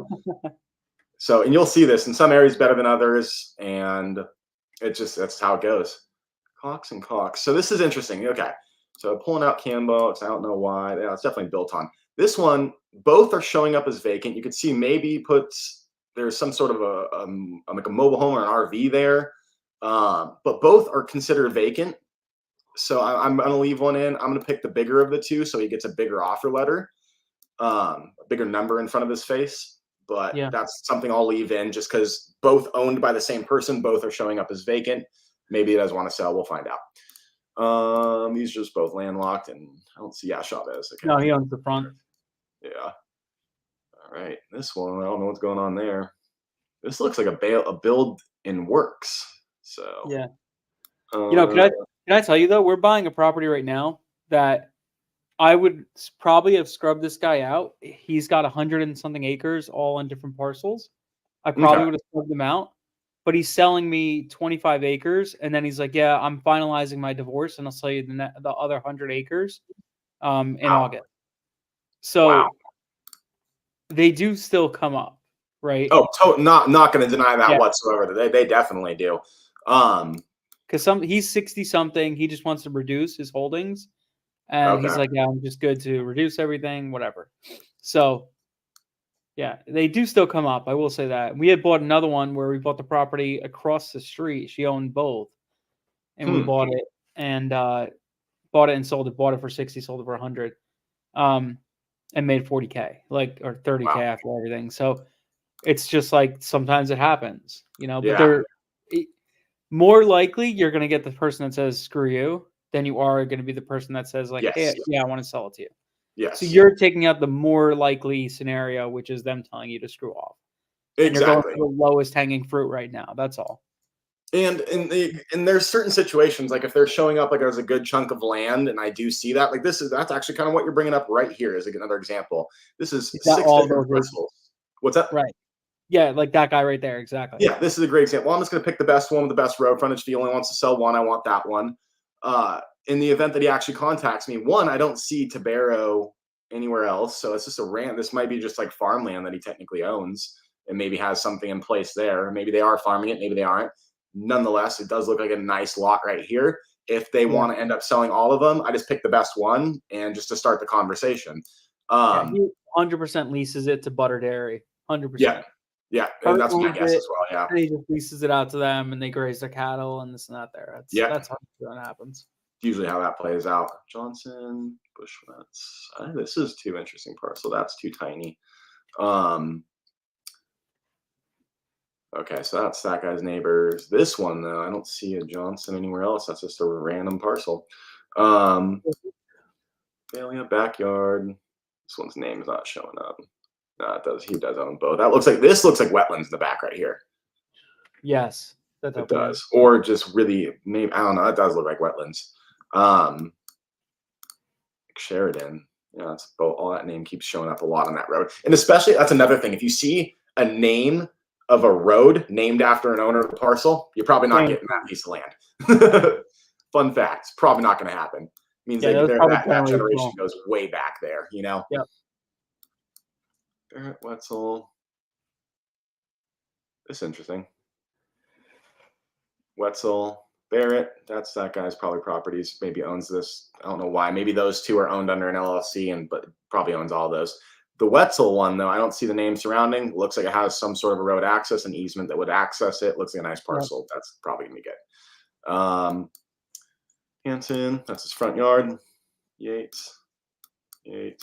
So, and you'll see this in some areas better than others, and that's how it goes. Cox and Cox. So this is interesting. Okay, so pulling out Cambo. I don't know why. Yeah, it's definitely built on. This one, both are showing up as vacant. You can see maybe there's some sort of like a mobile home or an RV there, but both are considered vacant. So I'm going to leave one in. I'm going to pick the bigger of the two, so he gets a bigger offer letter, a bigger number in front of his face. But Yeah. that's something I'll leave in just because both owned by the same person, both are showing up as vacant. Maybe he doesn't want to sell. We'll find out. These are just both landlocked, and I don't see Chavez. Okay. No, he owns the front. Yeah. All right. This one, I don't know what's going on there. This looks like a build in works. So yeah. Can I tell you though, we're buying a property right now that I would probably have scrubbed this guy out. He's got 100 and something acres, all on different parcels. I probably would have scrubbed him out, but he's selling me 25 acres, and then he's like, "Yeah, I'm finalizing my divorce, and I'll sell you the other 100 acres in August." So they do still come up, right? Oh, not going to deny that whatsoever. They definitely do. Because he's 60 something, he just wants to reduce his holdings. And he's like, yeah, I'm just good to reduce everything, whatever. So, yeah, they do still come up. I will say that. We had bought another one where we bought the property across the street. She owned both. And we bought it and sold it. Bought it for 60, sold it for 100. And made 40K, or 30K after everything. So, it's just like sometimes it happens, but more likely you're going to get the person that says, screw you, than you are going to be the person that says hey, yeah, I want to sell it to you. Yes. So you're taking out the more likely scenario, which is them telling you to screw off. Exactly. And you're going for the lowest hanging fruit right now. That's all. And there's certain situations, like if they're showing up like there's a good chunk of land, and I do see that, that's actually kind of what you're bringing up right here is another example. This is 6 different parcels. What's that? Right. Yeah, like that guy right there. Exactly. Yeah, this is a great example. I'm just going to pick the best one with the best road frontage. If he only wants to sell one, I want that one. In the event that he actually contacts me, one, I don't see Tabero anywhere else. So it's just a rant. This might be just like farmland that he technically owns and maybe has something in place there. Maybe they are farming it. Maybe they aren't. Nonetheless, it does look like a nice lot right here. If they want to end up selling all of them, I just pick the best one and just to start the conversation. He 100% leases it to Butter Dairy. 100%. Yeah, and that's my guess as well. Yeah, and he just leases it out to them, and they graze their cattle and this and that. That's how it happens. Usually how that plays out. Johnson, Bushwitz. This is too interesting parcel. That's too tiny. Okay, so that's that guy's neighbors. This one though, I don't see a Johnson anywhere else. That's just a random parcel. Failure backyard. This one's name is not showing up. No, it does. He does own both. This looks like wetlands in the back right here. Yes, it does. Or just really, maybe I don't know. It does look like wetlands. Sheridan. Yeah, that's all that name keeps showing up a lot on that road. And especially that's another thing. If you see a name of a road named after an owner of the parcel, you're probably not getting that piece of land. Fun fact. It's probably not going to happen. Means that generation goes way back there, Yep. Barrett Wetzel. It's interesting. Wetzel, Barrett, that's that guy's probably properties. Maybe owns this. I don't know why. Maybe those two are owned under an LLC, but probably owns all those. The Wetzel one, though, I don't see the name surrounding. Looks like it has some sort of a road access and easement that would access it. Looks like a nice parcel. Yep. That's probably going to be good. Hanson, that's his front yard. Yates. 8.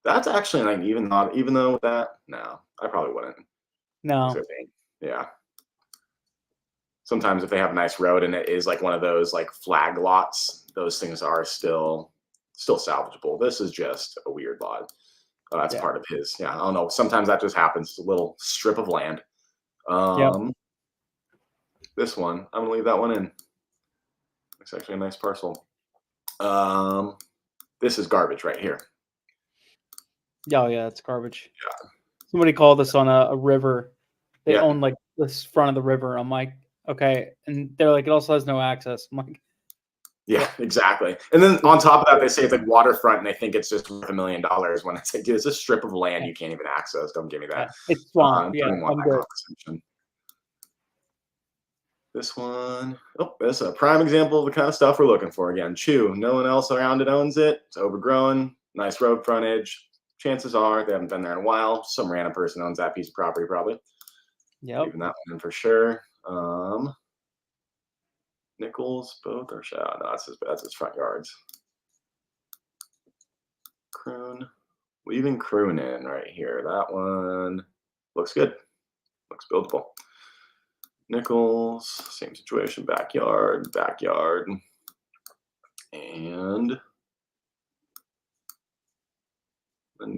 That's actually like even not even though that no, I probably wouldn't. No. Yeah. Sometimes if they have a nice road and it is like one of those like flag lots, those things are still salvageable. This is just a weird lot. That's Yeah. part of his. Yeah, I don't know. Sometimes that just happens. It's a little strip of land. Yep. This one, I'm gonna leave that one in. It's actually a nice parcel. This is garbage right here. Oh yeah, it's garbage. Somebody called us on a river. They Yeah. own like this front of the river. I'm like, okay, and they're like, it also has no access. I'm like, Yeah, exactly. And then on top of that, they say it's like waterfront, and they think it's just worth $1 million. When it's like, dude, it's a strip of land you can't even access. Don't give me yeah, that. it's swamp. Don't Yeah, even want I'm that good. conversation. This one, oh, this is a prime example of the kind of stuff we're looking for. Again, Chew. No one else around it owns it. It's overgrown. Nice road frontage. Chances are they haven't been there in a while. Some random person owns that piece of property, probably. Yep. Leaving that one in for sure. Nichols, both are shot. No, that's his front yards. Croon. Leaving Croon in right here. That one looks good. Looks buildable. Nichols, same situation. Backyard, and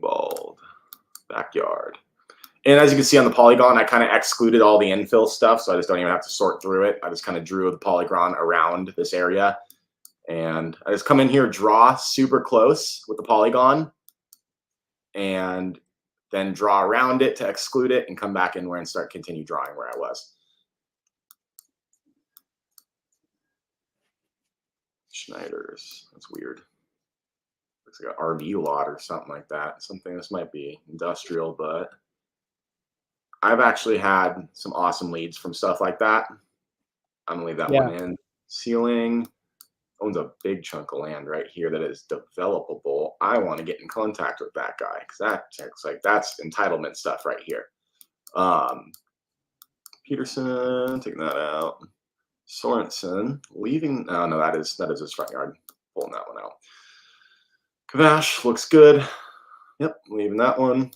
Bald, backyard. And as you can see on the polygon, I kind of excluded all the infill stuff, so I just don't even have to sort through it. I just kind of drew the polygon around this area. And I just come in here, draw super close with the polygon, and then draw around it to exclude it, and come back in where and continue drawing where I was. Schneider's, that's weird. Looks like an RV lot or something like that. Something this might be industrial, but I've actually had some awesome leads from stuff like that. I'm gonna leave that one in. Ceiling owns a big chunk of land right here that is developable. I want to get in contact with that guy because that looks like that's entitlement stuff right here. Peterson, taking that out. Sorensen, leaving. Oh no, that is his front yard. Pulling that one out. Kavash looks good. Yep, leaving that one.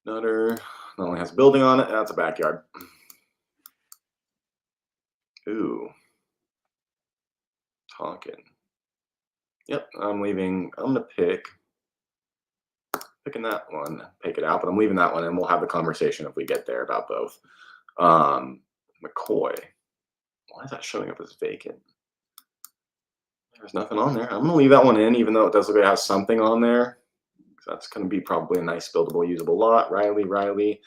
Nutter not only has a building on it, that's a backyard. Ooh. Tonkin. Yep, I'm leaving. I'm gonna picking that one, pick it out, but I'm leaving that one, and we'll have the conversation if we get there about both. McCoy. Why is that showing up as vacant? There's nothing on there. I'm gonna leave that one in, even though it does look like it has something on there. That's gonna be probably a nice buildable, usable lot. Riley.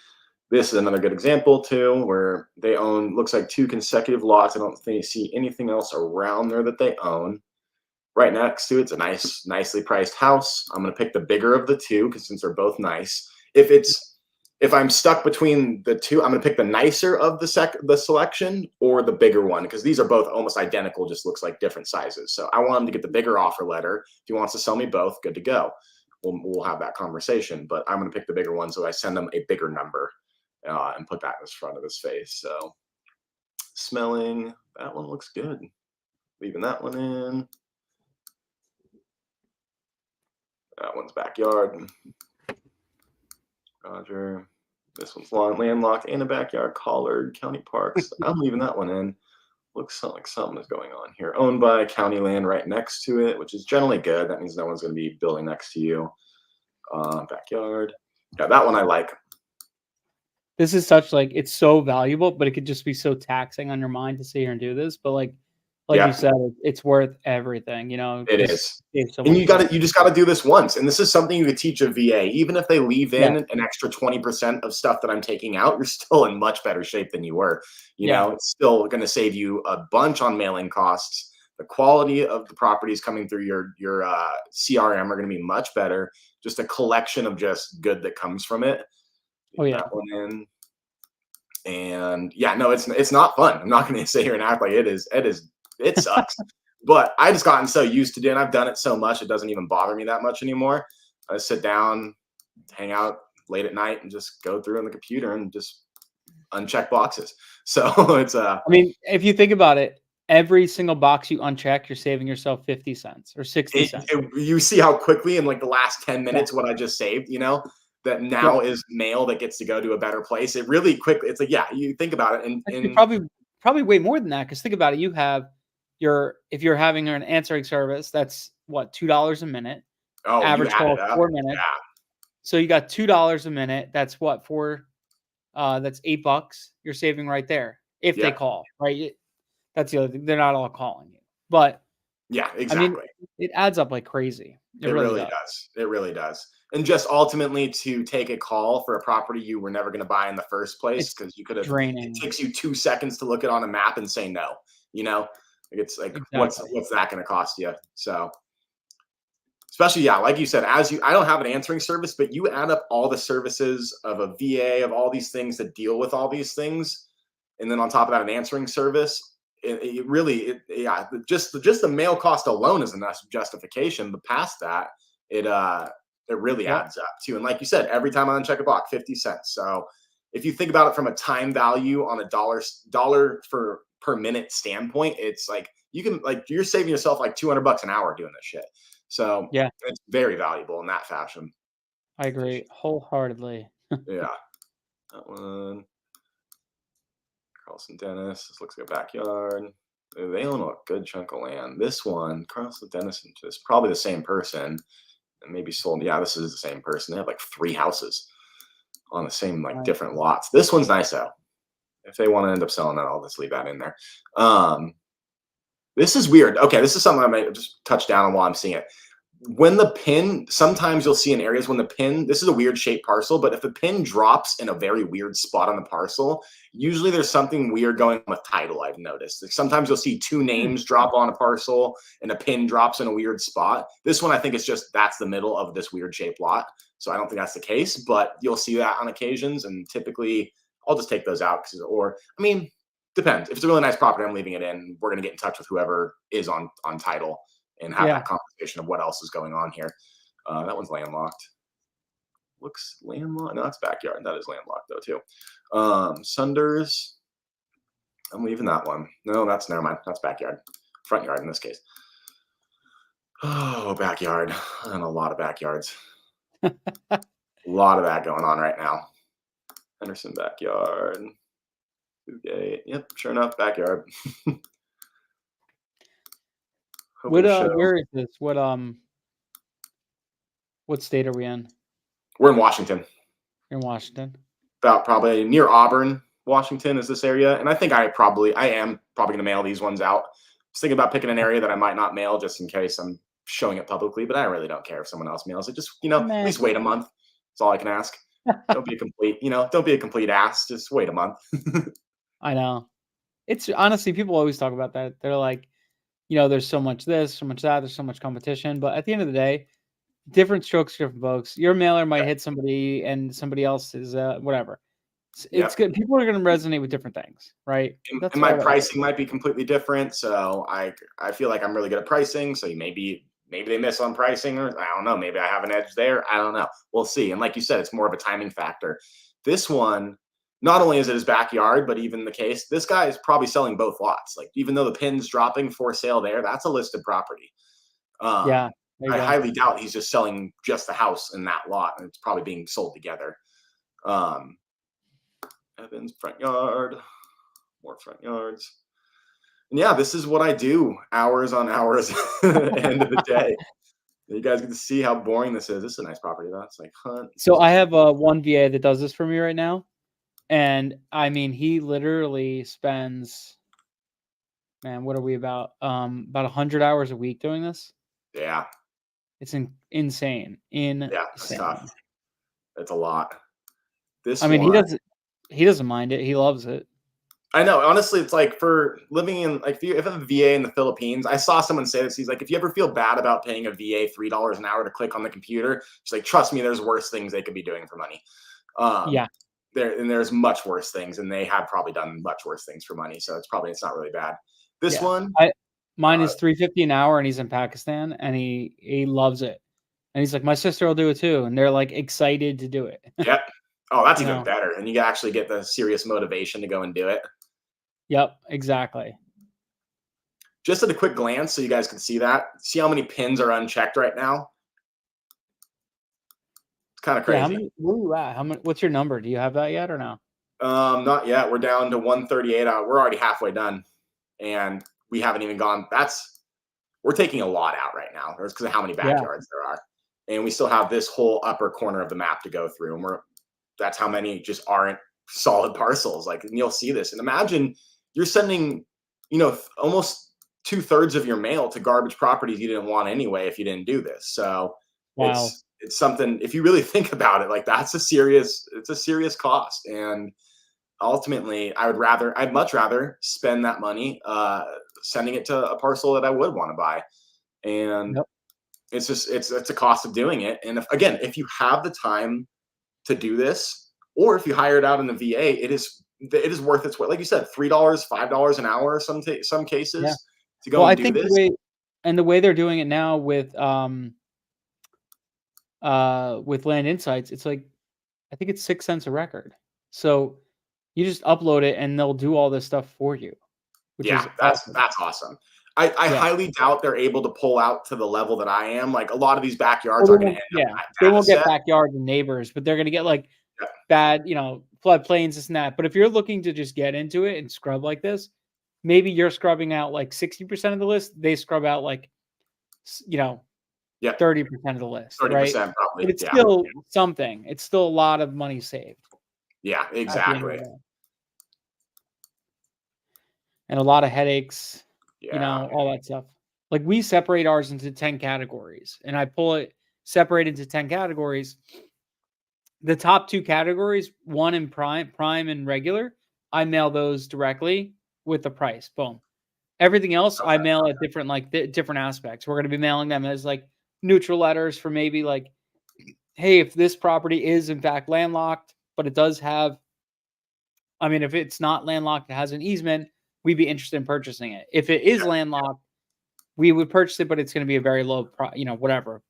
This is another good example too, where they own, looks like 2 consecutive lots. I don't see anything else around there that they own. Right next to it's a nicely priced house. I'm gonna pick the bigger of the two because since they're both nice. If I'm stuck between the two, I'm gonna pick the nicer of the selection or the bigger one because these are both almost identical, just looks like different sizes. So I want him to get the bigger offer letter. If he wants to sell me both, good to go. We'll have that conversation. But I'm gonna pick the bigger one, so I send them a bigger number and put that in front of his face. So smelling, that one looks good. Leaving that one in. That one's backyard. Roger. This one's landlocked and a backyard. Collard County Parks. I'm leaving that one in. Looks like something is going on here. Owned by county land right next to it, which is generally good. That means no one's going to be building next to you. Backyard. Yeah, that one I like. This is such like it's so valuable, but it could just be so taxing on your mind to sit here and do this. But like you said, it's worth everything. You know, it is. So and you just got to do this once. And this is something you could teach a VA. Even if they leave in an extra 20% of stuff that I'm taking out, you're still in much better shape than you were. You know, it's still going to save you a bunch on mailing costs. The quality of the properties coming through your CRM are going to be much better. Just a collection of just good that comes from it. That one in. And yeah, no, it's not fun. I'm not going to sit here and act like it is. It sucks. But I just gotten so used to doing. I've done it so much, it doesn't even bother me that much anymore. I sit down, hang out late at night, and just go through on the computer and just uncheck boxes. So it's I mean, if you think about it, every single box you uncheck, you're saving yourself 50 cents or 60 cents. You see how quickly in like the last 10 Yeah. minutes what I just saved, that now Yep. is mail that gets to go to a better place. It really quickly, it's like, yeah, you think about it Actually, and probably way more than that. Because think about it, you have if you're having an answering service, that's what, $2 a minute. oh, you Average add call it up. 4 minutes. Yeah. So you got $2 a minute. That's what, that's $8 you're saving right there if they Yep. call, right? That's the other thing. They're not all calling you, but Yeah, I mean, exactly. it adds up like crazy. It It really really does. does. It really does. And just ultimately to take a call for a property you were never going to buy in the first place It's because it draining. takes you 2 seconds to look it on a map and say no. You know, like it's like Exactly. what's that going to cost you? So especially, yeah, like you said, I don't have an answering service, but you add up all the services of a VA of all these things that deal with all these things, and then on top of that, an answering service. It really, yeah, just the mail cost alone is enough justification. But past that, it it really Yep. adds up too. And like you said, every time I uncheck a box, 50 cents. So if you think about it from a time value on a dollar for per minute standpoint, it's like you're saving yourself like $200 an hour doing this shit. So Yeah, it's very valuable in that fashion. I agree wholeheartedly. Yeah, that one. Carlson Dennis. This looks like a backyard. They own a good chunk of land. This one, Carlson Dennis, is probably the same person, and maybe sold. Yeah, this is the same person. They have like 3 houses on the same like Right. different lots. This one's nice though. If they want to end up selling that, I'll just leave that in there. Um, this is weird. Okay, this is something I might just touch down on while I'm seeing it. When the pin, sometimes you'll see in areas when the pin, this is a weird shaped parcel, but if the pin drops in a very weird spot on the parcel, usually there's something weird going on with title. I've noticed. Like sometimes you'll see 2 Hmm. names drop on a parcel and a pin drops in a weird spot. This one, I think it's just that's the middle of this weird shaped lot. So I don't think that's the case, but you'll see that on occasions. And typically I'll just take those out or I mean, depends. If it's a really nice property, I'm leaving it in. We're going to get in touch with whoever is on title and have Yeah. that conversation of what else is going on here. That one's landlocked. Looks landlocked. No, it's backyard. That is landlocked though too. Sunders. I'm leaving that one. No, that's never mind. That's backyard. Front yard in this case. Oh, backyard. And a lot of backyards. A lot of that going on right now. Henderson backyard. Gate. Yep, sure enough, backyard. Hoping to show. Where is this? What state are we in? We're in Washington. In Washington. About probably near Auburn, Washington is this area. And I think I am probably going to mail these ones out. I was thinking about picking an area that I might not mail just in case I'm showing it publicly, but I really don't care if someone else mails it. Just, at Meh. least wait a month. That's all I can ask. Don't be a complete ass. Just wait a month. I know. It's honestly, people always talk about that. They're like, there's so much this, so much that, there's so much competition. But at the end of the day, different strokes, different folks. Your mailer might hit somebody and somebody else is whatever. It's good. People are going to resonate with different things, right? That's And my all that pricing might be completely different. So I feel like I'm really good at pricing. So maybe they miss on pricing, or I don't know. Maybe I have an edge there. I don't know. We'll see. And like you said, it's more of a timing factor. This one, not only is it his backyard, but even the case, this guy is probably selling both lots. Like even though the pin's dropping for sale there, that's a listed property. Yeah, there you I go. highly doubt he's just selling just the house in that lot, and it's probably being sold together. Evans front yard, more front yards. And yeah, this is what I do hours on hours at the end of the day. You guys get to see how boring this is. This is a nice property though. It's like Hunt. So I have one VA that does this for me right now. And I mean, he literally spends, man, what are we about 100 hours a week doing this? Yeah. It's insane. Yeah, that's tough. It's a lot. I mean, he doesn't mind it. He loves it. I know. Honestly, it's like for living in like if you have a VA in the Philippines, I saw someone say this. He's like, if you ever feel bad about paying a VA $3 an hour to click on the computer, it's like, trust me, there's worse things they could be doing for money. Yeah. There's much worse things, and they have probably done much worse things for money. So it's not really bad. This one, mine is $350 an hour, and he's in Pakistan, and he loves it. And he's like, my sister will do it too, and they're like excited to do it. Yep. Oh, that's even better. And you actually get the serious motivation to go and do it. Yep, exactly. just at a quick glance, so you guys can see that. See how many pins are unchecked right now? It's kind of Yeah, how crazy. many? Where are you at? How many? What's your number? Do you have that yet or no? Not yet. We're down to 138. We're already halfway done, and we haven't even gone. We're taking a lot out right now. That's because of how many Yeah. backyards there are, and we still have this whole upper corner of the map to go through, and that's how many just aren't solid parcels. Like, and you'll see this, and imagine you're sending, almost 2/3 of your mail to garbage properties you didn't want anyway if you didn't do this. So Wow. it's something, if you really think about it, like it's a serious cost. And ultimately I'd much rather spend that money sending it to a parcel that I would want to buy. And Yep. it's just it's a cost of doing it. And if you have the time to do this, or if you hire it out in the VA, it is worth its weight. Like you said, $3, $5 an hour, some cases, Yeah. to go Well, I and do think this. the way they're doing it now with Land Insights, it's like I think it's 6 cents a record. So you just upload it and they'll do all this stuff for you, which Yeah, is awesome. that's awesome. I Yeah. highly doubt they're able to pull out to the level that I am. Like, a lot of these backyards Well, are they going to won't, end up yeah, in that they data won't get set. backyards and neighbors, but they're gonna get like Yeah. bad, floodplains, this and that. But if you're looking to just get into it and scrub like this, maybe you're scrubbing out like 60% of the list. They scrub out like, you know, Yeah, 30% of the list, right? 30% But probably. it's Yeah, still something. It's still a lot of money saved yeah, at the end of exactly. the day, and a lot of headaches, Yeah, all that stuff. Like we separate ours into 10 categories, and I pull it separate into 10 categories. The top 2 categories, one in prime and regular, I mail those directly with the price. Boom. Everything else I okay. mail at different different aspects. We're going to be mailing them as like neutral letters for maybe like, hey, if this property is in fact landlocked, but it does have, I mean, if it's not landlocked, it has an easement, we'd be interested in purchasing it. If it is Yeah, landlocked, we would purchase it, but it's going to be a very low price,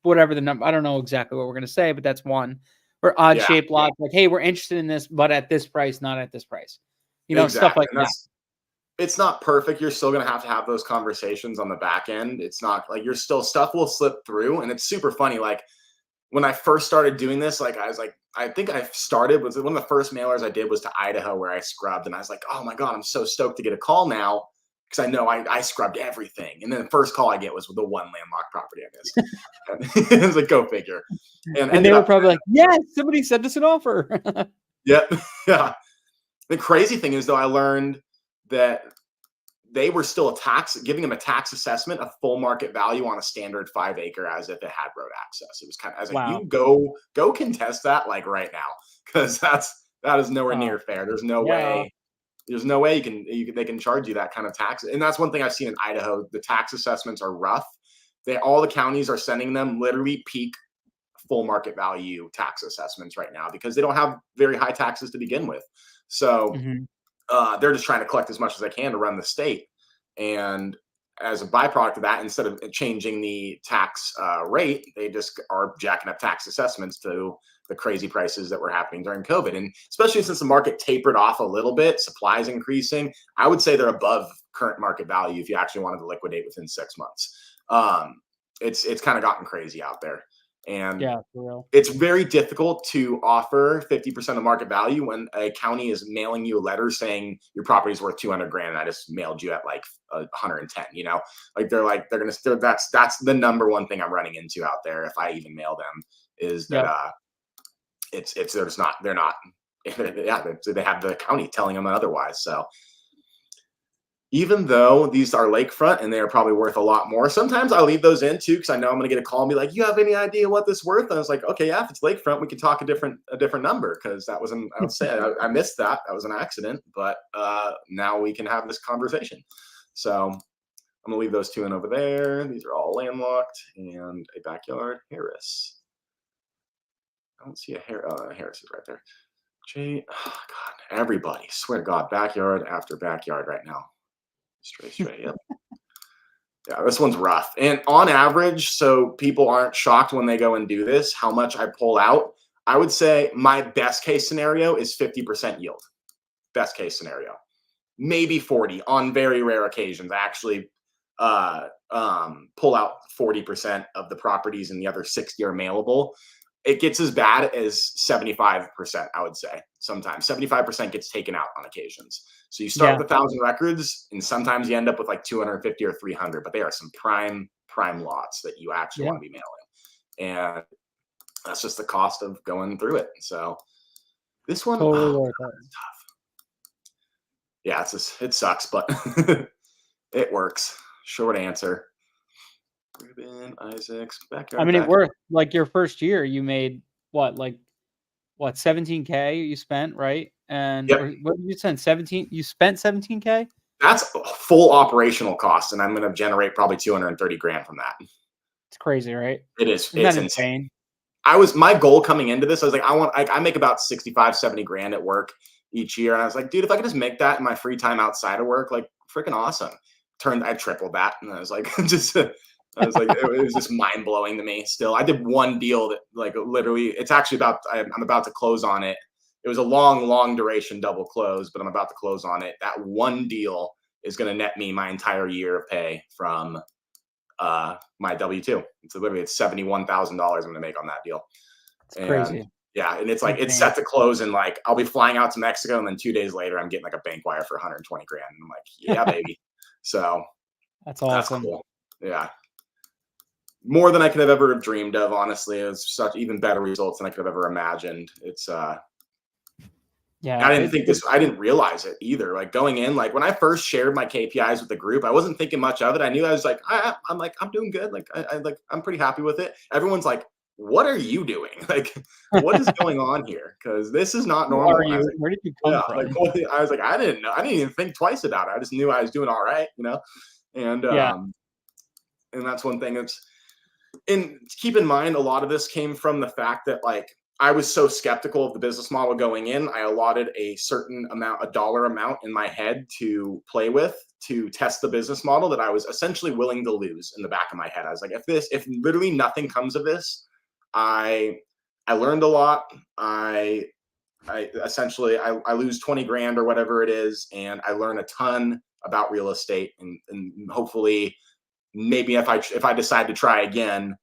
whatever the number. I don't know exactly what we're going to say, but that's one. Or odd yeah, shaped lots, like, hey, we're interested in this, but at this price, not at this price. Stuff exactly. like And that. it's not perfect. You're still going to have those conversations on the back end. It's not like stuff will slip through, and it's super funny. Like, when I first started doing this, like, I was like, I think I started was one of the first mailers I did was to Idaho, where I scrubbed, and I was like, oh my God, I'm so stoked to get a call now, because I know I scrubbed everything. And then the first call I get was with the one landlocked property I missed. It was like, go figure. And And they ended were up, probably like, yes, somebody sent us an offer. yeah. Yeah. The crazy thing is, though, I learned that they were still giving them a tax assessment of full market value on a standard 5 acre, as if it had road access. It was I was like, Wow. you go contest that like right now, because that is nowhere Oh, near fair. There's no yeah. way. There's no way they can charge you that kind of tax. And that's one thing I've seen in Idaho. The tax assessments are rough. All the counties are sending them literally peak full market value tax assessments right now, because they don't have very high taxes to begin with. So Mhm. they're just trying to collect as much as they can to run the state. And as a byproduct of that, instead of changing the tax rate, they just are jacking up tax assessments to the crazy prices that were happening during COVID. And especially since the market tapered off a little bit, supplies increasing, I would say they're above current market value if you actually wanted to liquidate within 6 months. It's kind of gotten crazy out there. And Yeah, for real. it's very difficult to offer 50% of market value when a county is mailing you a letter saying your property is worth 200 grand. And I just mailed you at like 110, like they're going to, that's the number one thing I'm running into out there. If I even mail them, is that, Yep. they're not, yeah, they have the county telling them otherwise. So even though these are lakefront and they are probably worth a lot more, sometimes I leave those in too, because I know I'm going to get a call and be like, "You have any idea what this is worth?" And I was like, "Okay, yeah, if it's lakefront, we can talk a different number," because that was I would say I missed that. That was an accident, but now we can have this conversation. So I'm gonna leave those 2 in over there. These are all landlocked, and a backyard Harris. I don't see a Harris is right there. Oh God, everybody, swear to God, backyard after backyard right now. Straight, yep. Yeah, this one's rough. And on average, so people aren't shocked when they go and do this, how much I pull out, I would say my best case scenario is 50% yield. Best case scenario. Maybe 40 on very rare occasions. I actually pull out 40% of the properties and the other 60 are mailable. It gets as bad as 75%, I would say. Sometimes 75% gets taken out on occasions. So you start with 1,000 records, and sometimes you end up with like 250 or 300, but they are some prime lots that you actually want to be mailing. And that's just the cost of going through it. So this one, totally worth it. It's tough. Yeah, it sucks, but it works. Short answer. Reuben, Isaac's backyard. I mean, it worked. Like your first year, you made what 17K you spent, right? And what did you spend? 17? You spent 17K? That's full operational cost, and I'm going to generate probably 230 grand from that. It's crazy, right? It is. Isn't It's that insane. My goal coming into this, I was like, I make about 65, 70 grand at work each year. And I was like, dude, if I could just make that in my free time outside of work, like freaking awesome. I tripled that. And I was like, it was just mind blowing to me still. I did one deal that like literally, it's actually I'm about to close on it. It was a long duration double close, but I'm about to close on it. That one deal is going to net me my entire year of pay from my W-2. It's literally $71,000 I'm going to make on that deal. It's crazy. Yeah, and it's like it's set to close, and like I'll be flying out to Mexico, and then 2 days later I'm getting like a bank wire for 120 grand. And I'm like, yeah, baby. So that's awesome. That's cool. Yeah, more than I could have ever dreamed of. Honestly, it was such even better results than I could have ever imagined. It's yeah, I didn't realize it either. Like going in, like when I first shared my KPIs with the group, I wasn't thinking much of it. I knew I was like, I'm doing good. Like I'm pretty happy with it. Everyone's like, what are you doing? Like, what is going on here? Because this is not normal. Where did you come from? Like, I was like, I didn't know. I didn't even think twice about it. I just knew I was doing all right, And and that's one thing. And keep in mind, a lot of this came from the fact that like I was so skeptical of the business model going in. I allotted a certain amount, a dollar amount in my head to play with to test the business model that I was essentially willing to lose in the back of my head. I was like, if literally nothing comes of this, I learned a lot. I essentially lose 20 grand or whatever it is, and I learn a ton about real estate, and hopefully maybe if I decide to try again,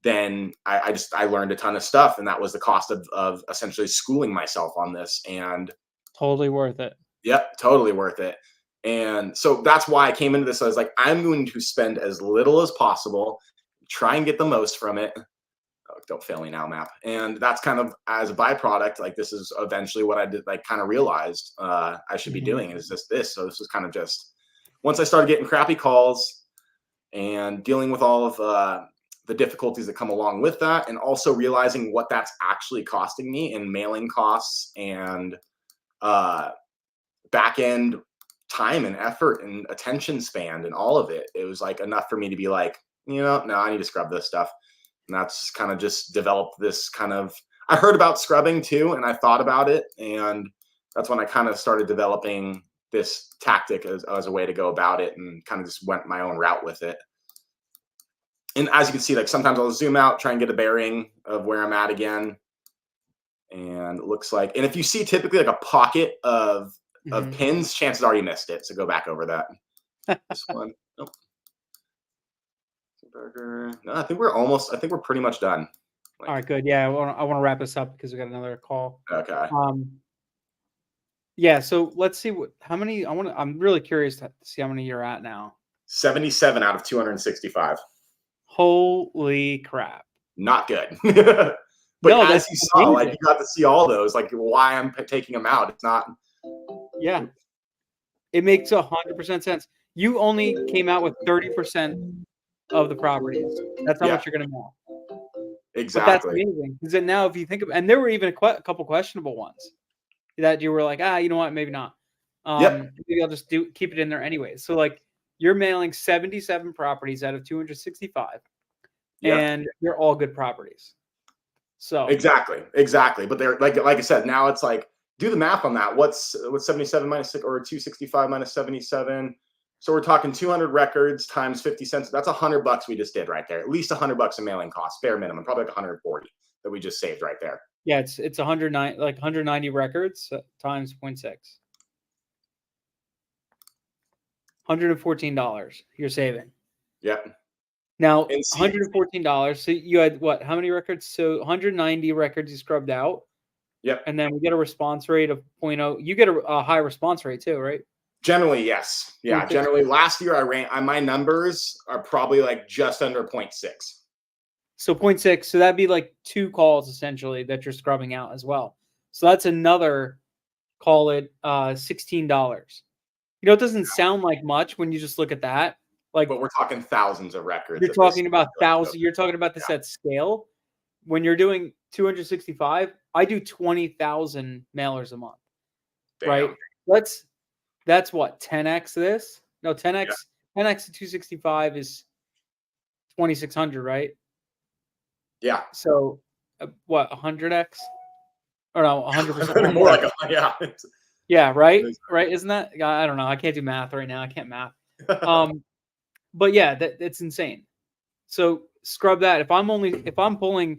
then I learned a ton of stuff, and that was the cost of essentially schooling myself on this, and totally worth it. Yep, totally worth it. And so that's why I came into this. I was like, I'm going to spend as little as possible, try and get the most from it. Oh, don't fail me now, map. And that's kind of as a byproduct, like this is eventually what I did, like kind of realized I should be doing is just this. So this was kind of just once I started getting crappy calls and dealing with all of the difficulties that come along with that, and also realizing what that's actually costing me in mailing costs and back end time and effort and attention span and all of it. It was like enough for me to be like, no, I need to scrub this stuff. And that's kind of just developed this kind of, I heard about scrubbing too, and I thought about it. And that's when I kind of started developing this tactic as a way to go about it, and kind of just went my own route with it. And as you can see, like sometimes I'll zoom out, try and get a bearing of where I'm at again. And it looks like, and if you see typically like a pocket of pins, chances are you missed it. So go back over that. This one. Nope. Burger. No, I think we're pretty much done. All right, good. Yeah, I want to wrap this up because we got another call. Okay. Yeah, so let's see I'm really curious to see how many you're at now. 77 out of 265. Holy crap. Not good. But no, as you saw, amazing. Like you got to see all those, like why I'm taking them out. It's not. Yeah. It makes 100% sense. You only came out with 30% of the properties. That's how much you're going to mail. Exactly. But that's amazing. Because now if you think of, and there were even a couple questionable ones that you were like, you know what, maybe not. Maybe I'll just keep it in there anyways. So like you're mailing 77 properties out of 265. And they're all good properties. So exactly. But they're like I said, now it's like do the math on that. What's 77 minus 6 or 265 minus 77? So we're talking 200 records times 50 cents. That's $100 we just did right there. At least $100 in mailing costs, bare minimum, probably like 140 that we just saved right there. Yeah, it's 190 records times 0.6. $114 you're saving. Yep. Now, And see, $114. So you had what? How many records? So 190 records you scrubbed out, yep. and then we get a response rate of 0.0. You get a high response rate too, right? Generally, yes. Yeah. 0.6. Generally, last year I ran. My numbers are probably like just under 0.6. So 0.6. So that'd be like 2 calls essentially that you're scrubbing out as well. So that's another, call it $16. It doesn't sound like much when you just look at that. Like, But we're talking thousands of records. you're At this talking about point, thousands. You're talking about this at scale. When you're doing 265, I do 20,000 mailers a month, right? Damn. That's what, 10x this? No, 10x Yeah. 10x to 265 is 2,600, right? Yeah. So what, 100x? Or no, 100%. More like yeah. Yeah, right? Right? Isn't that? I don't know. I can't do math right now. I can't math. But yeah, that's insane. So scrub that. If I'm pulling,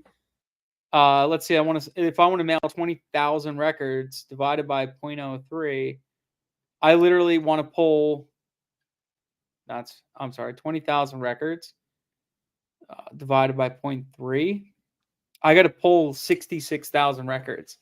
let's see, if I want to mail 20,000 records divided by 0.03, I literally want to pull. I'm sorry, 20,000 records divided by 0.3. I got to pull 66,000 records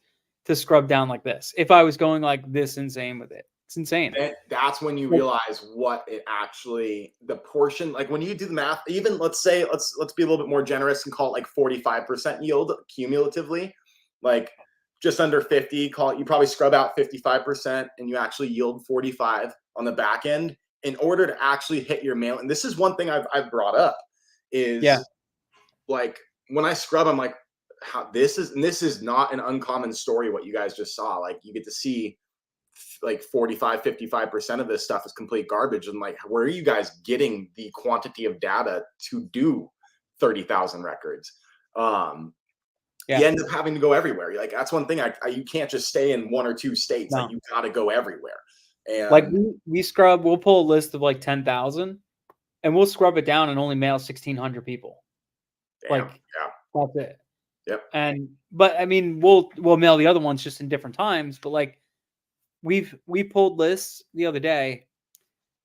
to scrub down like this. If I was going like this insane with it, it's insane. That's when you realize what it actually, the portion, like when you do the math, even let's say, let's be a little bit more generous and call it like 45% yield cumulatively, like just under 50, call it, you probably scrub out 55% and you actually yield 45 on the back end in order to actually hit your mail. And this is one thing I've brought up is like when I scrub, I'm like, how this is not an uncommon story. What you guys just saw, like you get to see like 45-55% of this stuff is complete garbage. And like, where are you guys getting the quantity of data to do 30,000 records? You end up having to go everywhere. Like that's one thing you can't just stay in 1 or 2 states. Like you got to go everywhere. And like we'll pull a list of like 10,000 and we'll scrub it down and only mail 1,600 people. That's it. Yep. But I mean, we'll mail the other ones just in different times. But like we pulled lists the other day.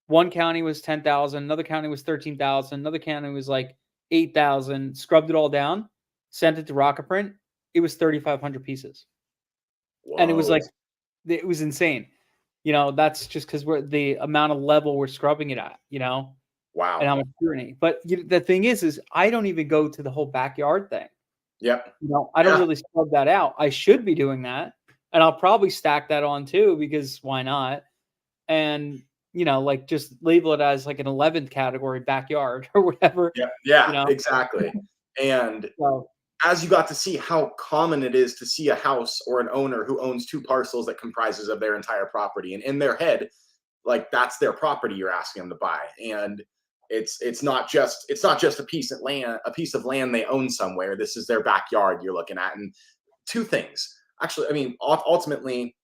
One county was 10,000, another county was 13,000, another county was like 8,000. Scrubbed it all down, sent it to Rocket Print. It was 3,500 pieces. Whoa. And it was like, it was insane. That's just because we're the amount of level we're scrubbing it at. Wow. And how much scrutiny. But the thing is I don't even go to the whole backyard thing. Yep. I don't really scrub that out. I should be doing that. And I'll probably stack that on too, because why not? And, like just label it as like an 11th category backyard or whatever. Yeah, exactly. And as you got to see how common it is to see a house or an owner who owns 2 parcels that comprises of their entire property. And in their head, like that's their property you're asking them to buy. And it's not just a piece of land they own somewhere. This is their backyard you're looking at. And 2 things. Actually, I mean, ultimately,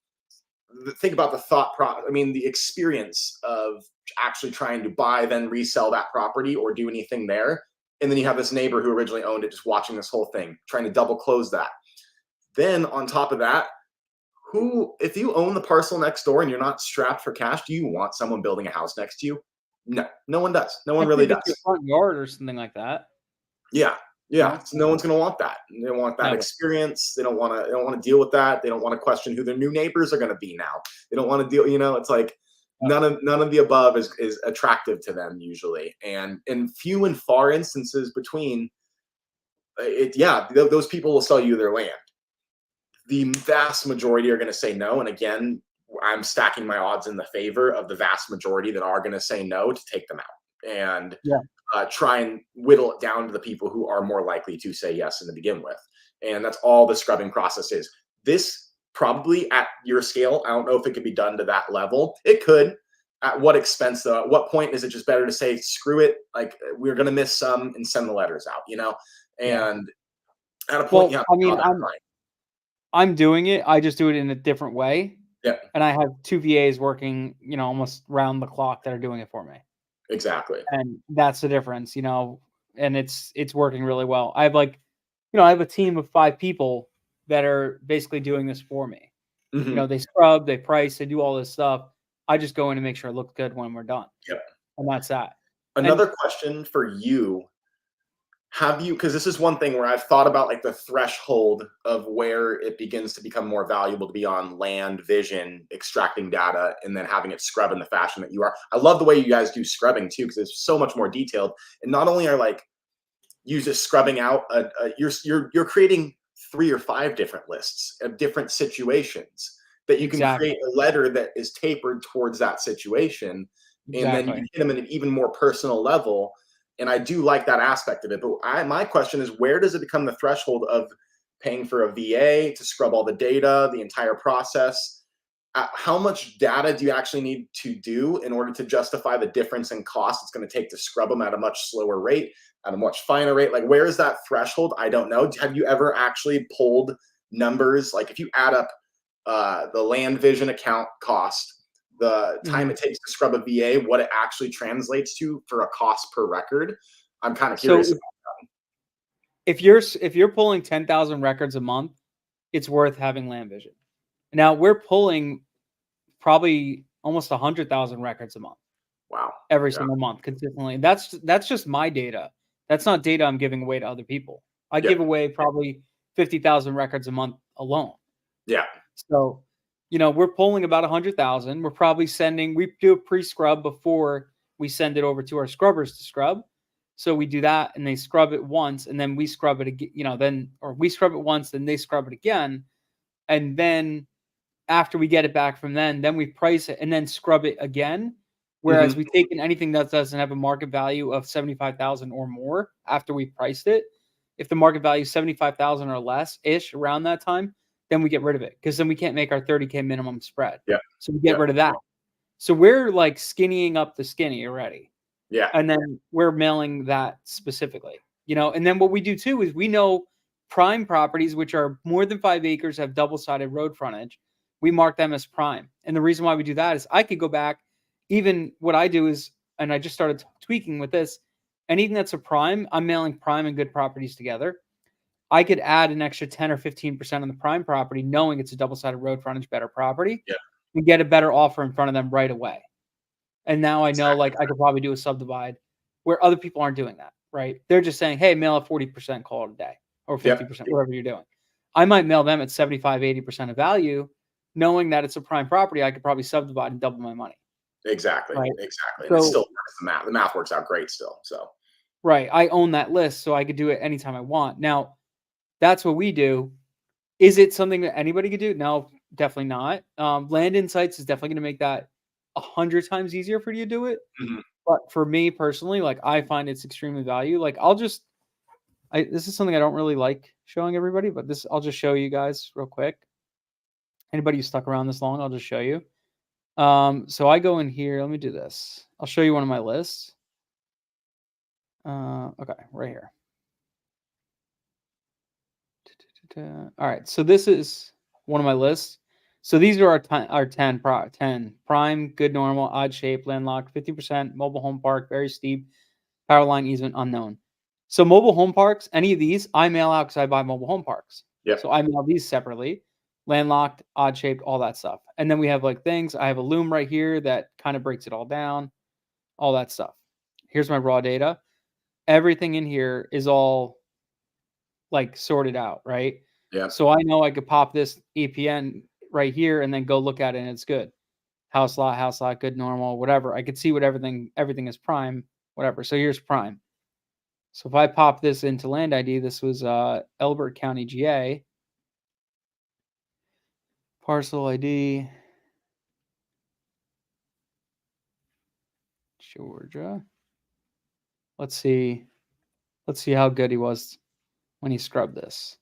think about the experience of actually trying to buy, then resell that property or do anything there. And then you have this neighbor who originally owned it, just watching this whole thing, trying to double close that. Then on top of that, if you own the parcel next door and you're not strapped for cash, do you want someone building a house next to you? No one does. No one really does. Your front yard or something like that. Yeah. So no one's going to want that. They don't want that experience. They don't want to deal with that. They don't want to question who their new neighbors are going to be now. They don't want to deal, it's like none of the above is attractive to them usually. And in few and far instances between those people will sell you their land. The vast majority are going to say no. And again, I'm stacking my odds in the favor of the vast majority that are going to say no to take them out. And try and whittle it down to the people who are more likely to say yes to begin with. And that's all the scrubbing process is. This probably at your scale, I don't know if it could be done to that level. It could. At what expense though? At what point is it just better to say, screw it, like we're going to miss some and send the letters out, And at a point, I'm doing it. I just do it in a different way. Yeah. And I have 2 VAs working, almost round the clock that are doing it for me. Exactly. And that's the difference, and it's working really well. I have I have a team of 5 people that are basically doing this for me. Mm-hmm. They scrub, they price, they do all this stuff. I just go in and make sure it looks good when we're done. Yep. And that's that. Another question for you. Have you, because this is one thing where I've thought about like the threshold of where it begins to become more valuable to be on land vision, extracting data, and then having it scrub in the fashion that you are. I love the way you guys do scrubbing too, because it's so much more detailed. And not only are like you just scrubbing out, you're creating 3 or 5 different lists of different situations that you can create a letter that is tapered towards that situation. And then you can hit them at an even more personal level. And I do like that aspect of it. But my question is, where does it become the threshold of paying for a VA to scrub all the data, the entire process? How much data do you actually need to do in order to justify the difference in cost it's going to take to scrub them at a much slower rate, at a much finer rate? Like, where is that threshold? I don't know. Have you ever actually pulled numbers? Like, if you add up the land vision account cost, the time it takes to scrub a VA, what it actually translates to for a cost per record. I'm kind of curious about that. If you're pulling 10,000 records a month, it's worth having land vision. Now we're pulling probably almost 100,000 records a month. Wow. Every single month consistently. That's just my data. That's not data I'm giving away to other people. I give away probably 50,000 records a month alone. Yeah. So, we're pulling about 100,000. We're probably we do a pre-scrub before we send it over to our scrubbers to scrub. So we do that and they scrub it once and then we scrub it again, we scrub it once, then they scrub it again. And then after we get it back from then we price it and then scrub it again. Whereas we've taken anything that doesn't have a market value of 75,000 or more after we priced it. If the market value is 75,000 or less ish around that time, then we get rid of it because then we can't make our 30K minimum spread. Yeah. So we get rid of that. So we're like skinnying up the skinny already. Yeah. And then we're mailing that specifically, and then what we do too is we know prime properties, which are more than 5 acres, have double-sided road frontage. We mark them as prime. And the reason why we do that is I could go back, even what I do is, and I just started tweaking with this, anything that's a prime, I'm mailing prime and good properties together. I could add an extra 10 or 15% on the prime property, knowing it's a double-sided road frontage, better property, and get a better offer in front of them right away. And now I know, like, I could probably do a subdivide where other people aren't doing that, right? They're just saying, hey, mail at 40%, call it a day, or 50%, whatever you're doing. I might mail them at 75, 80% of value, knowing that it's a prime property. I could probably subdivide and double my money. Exactly. Right? Exactly. So, and it still works the math. The math works out great still. So, right. I own that list, so I could do it anytime I want. Now, that's what we do. Is it something that anybody could do? No, definitely not. Land Insights is definitely going to make that 100 times easier for you to do it. But for me personally, like, I find it's extremely valuable. Like, this is something I don't really like showing everybody, but I'll just show you guys real quick. Anybody who's stuck around this long, I'll just show you. So I go in here. Let me do this. I'll show you one of my lists. Okay, right here. All right, so this is one of my lists. So these are our 10 prime, good, normal, odd shape, landlocked, 50%, mobile home park, very steep, power line easement unknown. So mobile home parks, any of these, I mail out because I buy mobile home parks. So I mail these separately, landlocked, odd shaped, all that stuff. And then we have like things. I have a loom right here that kind of breaks it all down, all that stuff. Here's my raw data. Everything in here is all like sorted out, right? So I know I could pop this EPN right here and then go look at it and it's good. House lot, good, normal, whatever. I could see what everything is prime, whatever. So here's prime. So if I pop this into land ID, this was Elbert County, GA. Parcel ID, Georgia. Let's see how good he was when he scrubbed this.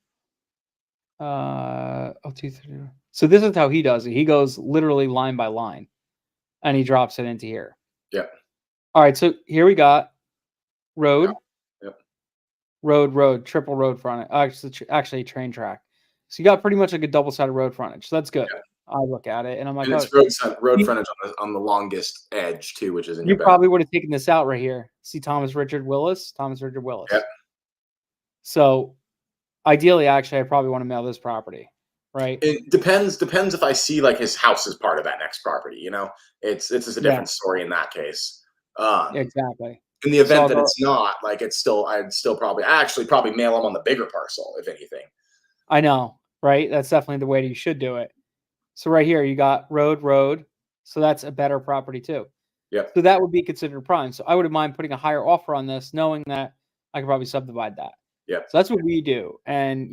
So this is how he does it. He goes literally line by line, and he drops it into here. All right, so here we got road, road, triple road frontage. Actually, train track. So you got pretty much like a double-sided road frontage. So that's good. I look at it and I'm like, and it's road frontage on the longest edge too, which is in your probably would have taken this out right here. See Thomas Richard Willis. So ideally, actually, I probably want to mail this property, right? It depends if I see like his house as part of that next property. It's just a Yeah, different story in that case. Um, exactly. in the So event I'll that go. it's not, like I'd still probably actually probably mail him on the bigger parcel if anything. I know, right? That's definitely the way that you should do it. So right here, you got road. So that's a better property too. Yep. So that would be considered prime. So I wouldn't mind putting a higher offer on this, knowing that I could probably subdivide that. Yep. So that's what we do. And,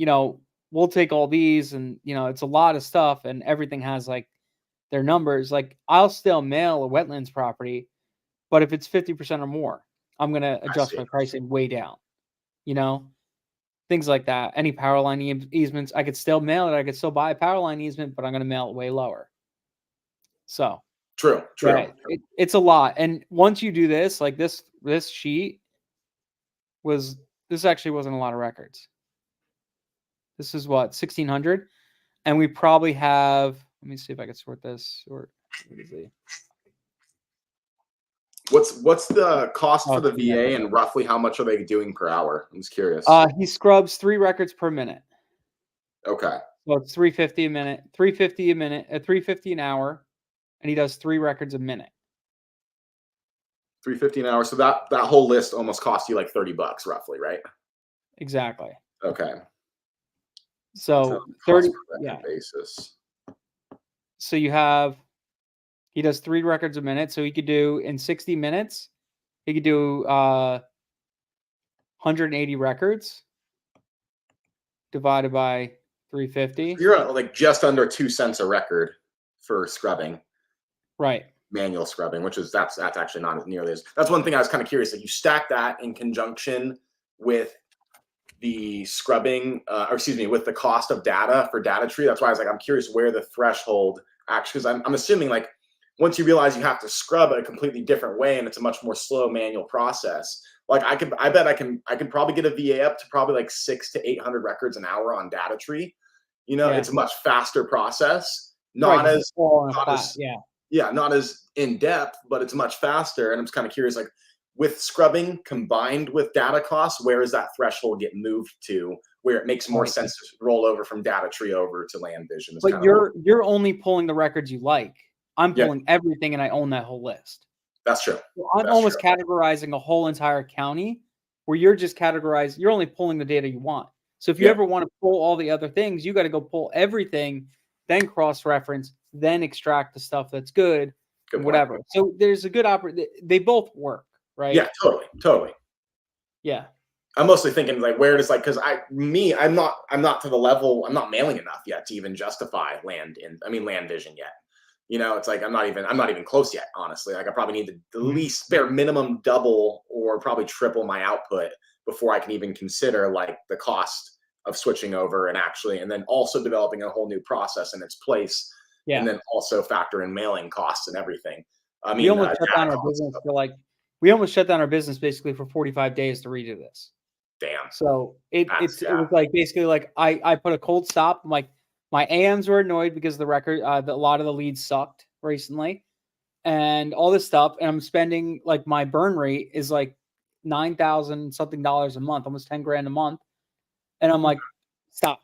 we'll take all these and, it's a lot of stuff and everything has like their numbers. Like I'll still mail a wetlands property, but if it's 50% or more, I'm going to I adjust see. my pricing way down, you know, things like that. Any power line easements, I could still mail it. I could still buy a power line easement, but I'm going to mail it way lower. So True. yeah, it's a lot. And once you do this, like this sheet this actually wasn't a lot of records. This is what, 1600? And we probably have, let me see if I can sort this. Or What's the cost for the yeah. VA and roughly how much are they doing per hour? I'm just curious. He scrubs 3 records per minute. Okay. So it's 350 a minute, 350 a minute, 350 an hour, and he does 3 records a minute. 350 an hour. So that whole list almost cost you like $30 roughly, right? Exactly. Okay. So 30 basis. So he does 3 records a minute, so he could do in 60 minutes, he could do 180 records divided by 350. You're at like just under 2 cents a record for scrubbing. Right. Manual scrubbing, which is that's actually not nearly as. That's one thing I was kind of curious. Like you stack that in conjunction with the scrubbing, with the cost of data for data tree. That's why I was like, I'm curious where the threshold actually, because I'm assuming like once you realize you have to scrub a completely different way and it's a much more slow manual process. Like I bet I can probably get a VA up to probably like 600 to 800 records an hour on data tree. It's a much faster process, not as in depth, but it's much faster. And I'm just kind of curious, like with scrubbing combined with data costs, where does that threshold get moved to where it makes more sense to roll over from data tree over to land vision? But you're only pulling the records you like. I'm pulling everything and I own that whole list. That's true. So I'm almost categorizing a whole entire county where you're just categorizing, you're only pulling the data you want. So if you ever want to pull all the other things, you got to go pull everything, then cross-reference, then extract the stuff that's good whatever. So there's a good they both work, right? Yeah, totally. Yeah. I'm mostly thinking like where does like because I'm not to the level, I'm not mailing enough yet to even justify land vision yet. It's like I'm not even close yet, honestly. Like I probably need to at least bare minimum double or probably triple my output before I can even consider like the cost of switching over and then also developing a whole new process in its place. Yeah. And then also factor in mailing costs and everything. I mean, we almost shut down our business basically for 45 days to redo this. Damn. So it was like basically like I put a cold stop. I'm like my AMs were annoyed because the record, a lot of the leads sucked recently, and all this stuff. And I'm spending like my burn rate is like $9,000 something a month, almost $10,000 a month. And I'm like, stop,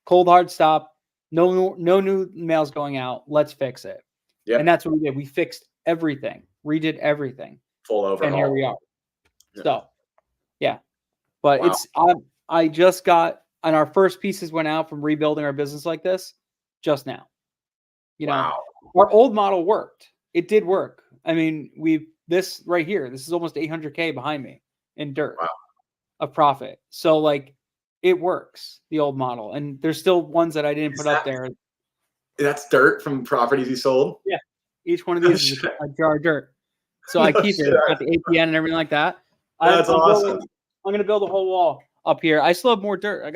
cold hard stop. No new mails going out. Let's fix it. Yeah. And that's what we did. We fixed everything, redid everything. Full overhaul. And here we are. Yeah. So, yeah. But I just got, and our first pieces went out from rebuilding our business like this just now. Our old model worked. It did work. I mean, this right here, this is almost 800K behind me in dirt of profit. So like it works, the old model. And there's still ones that I didn't put up there. That's dirt from properties you sold? Yeah. Each one of these is a jar of dirt. So I keep it. Got the APN and everything like that. That's awesome. I'm going to build a whole wall up here. I still have more dirt.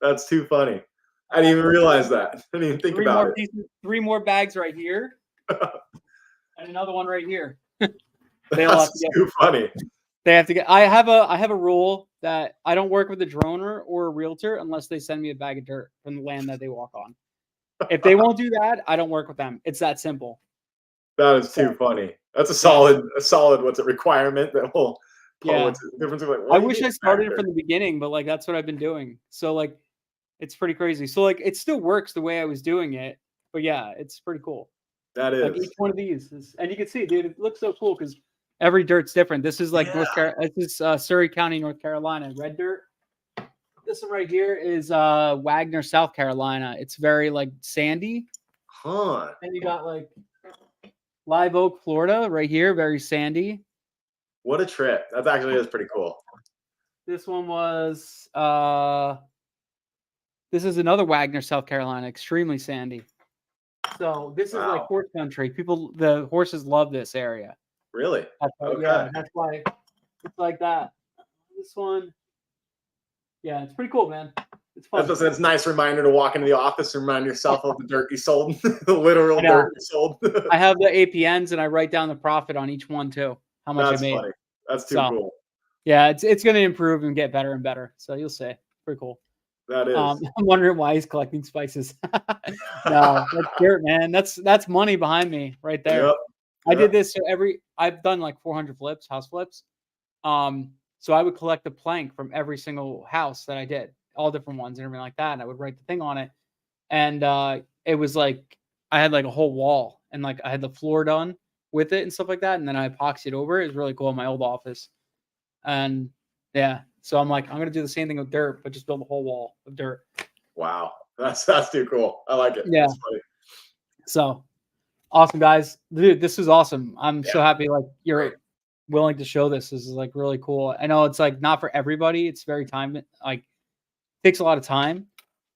That's too funny. I didn't even realize that. I didn't even think about it. 3 more bags right here. And another one right here. That's too funny. They have to get. I have a rule that I don't work with a droner or a realtor unless they send me a bag of dirt from the land that they walk on. If they won't do that, I don't work with them. It's that simple. That is too funny. That's a solid requirement that will pull. Yeah. What's the difference of like, I wish I started from the beginning, but like that's what I've been doing. So like It's pretty crazy. So like it still works the way I was doing it, but yeah, it's pretty cool. That Like each is. one of these is, and you can see, dude, it looks so cool because every dirt's different. This is like Yeah. North Carolina. This is Surrey County, North Carolina, red dirt. This one right here is Wagner, South Carolina. It's very like sandy. Huh. And you got like Live Oak, Florida, right here, very sandy. What a trip. That actually is pretty cool. This one was this is another Wagner, South Carolina, extremely sandy. So this is like Wow. horse country. People, the horses love this area. Really? That's why, Okay. yeah, that's why it's like that. This one, yeah, it's pretty cool, man. It's fun. That's a nice reminder to walk into the office and remind yourself of the dirt you sold, the literal dirt you sold. I have the APNs and I write down the profit on each one too. How much That's I made. funny. That's too cool. Yeah, it's going to improve and get better and better. So you'll see. Pretty cool. That is. I'm wondering why he's collecting spices. No, that's dirt, man. That's money behind me right there. Yep. I did this so I've done like 400 flips, house flips. So I would collect the plank from every single house that I did, all different ones and everything like that. And I would write the thing on it. And it was like I had like a whole wall and like I had the floor done with it and stuff like that. And then I epoxied over it. It was really cool in my old office. And yeah, so I'm like, I'm gonna do the same thing with dirt, but just build a whole wall of dirt. Wow, that's too cool. I like it. Yeah. That's funny. So awesome, guys. Dude, this is awesome. I'm so happy like you're willing to show this. This is like really cool. I know it's like not for everybody. It's very takes a lot of time.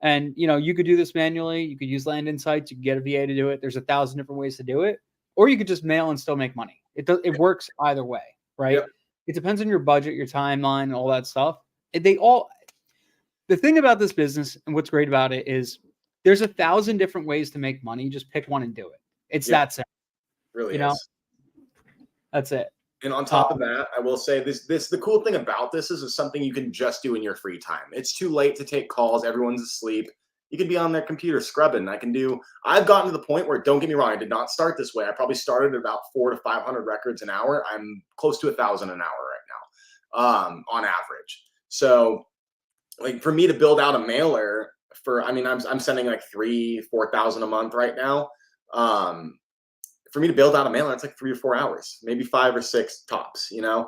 And you know, you could do this manually. You could use Land Insights. You could get a VA to do it. There's 1,000 different ways to do it, or you could just mail and still make money. It works either way, right? Yep. It depends on your budget, your timeline, and all that stuff. The thing about this business and what's great about it is there's 1,000 different ways to make money. Just pick one and do it. It's that simple. Really, you know, that's it. And on top of that, I will say the cool thing about this is it's something you can just do in your free time. It's too late to take calls. Everyone's asleep. You can be on their computer scrubbing. I've gotten to the point where, don't get me wrong, I did not start this way. I probably started at about 400 to 500 records an hour. I'm close to 1,000 an hour right now, on average. So like for me to build out a mailer I'm sending like 3,000-4,000 a month right now. For me to build out a mailer, it's like 3 or 4 hours, maybe 5 or 6 tops, you know?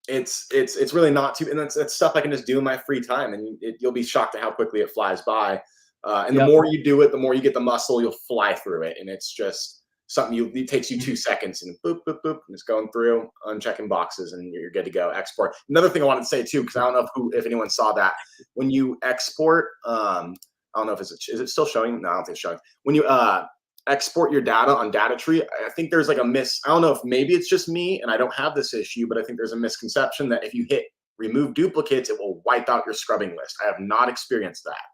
It's really not too, and it's stuff I can just do in my free time, and you'll be shocked at how quickly it flies by. And the more you do it, the more you get the muscle, you'll fly through it. And it's just something it takes you 2 seconds and boop, boop, boop, and it's going through, unchecking boxes, and you're good to go. Export. Another thing I wanted to say too, because I don't know if anyone saw that, when you export, I don't know if is it still showing? No, I don't think it's showing. When you export your data on data tree, I think there's like I don't know if maybe it's just me and I don't have this issue, but I think there's a misconception that if you hit remove duplicates, it will wipe out your scrubbing list. I have not experienced that.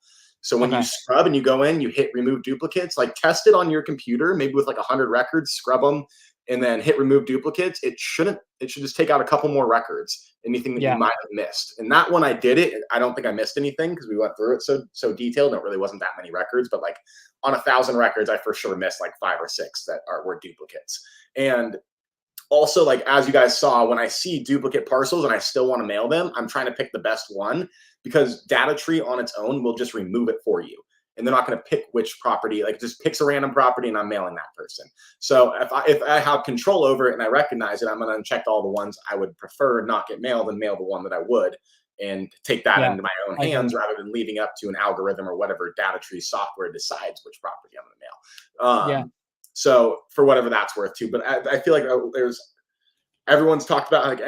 So when you scrub and you go in, you hit remove duplicates, like test it on your computer, maybe with like 100 records, scrub them, and then hit remove duplicates. It should just take out a couple more records, anything that you might have missed. And that one I did it. I don't think I missed anything because we went through it so detailed. It really wasn't that many records, but like on 1,000 records, I for sure missed like 5 or 6 that were duplicates. And also, like, as you guys saw, when I see duplicate parcels and I still want to mail them, I'm trying to pick the best one, because data tree on its own will just remove it for you. And they're not going to pick which property, like it just picks a random property and I'm mailing that person. So if I have control over it and I recognize it, I'm going to uncheck all the ones I would prefer not get mailed and mail the one that I would, and take that into my own hands rather than leaving up to an algorithm or whatever data tree software decides which property I'm going to mail. So for whatever that's worth too. But I feel like everyone's talked about like,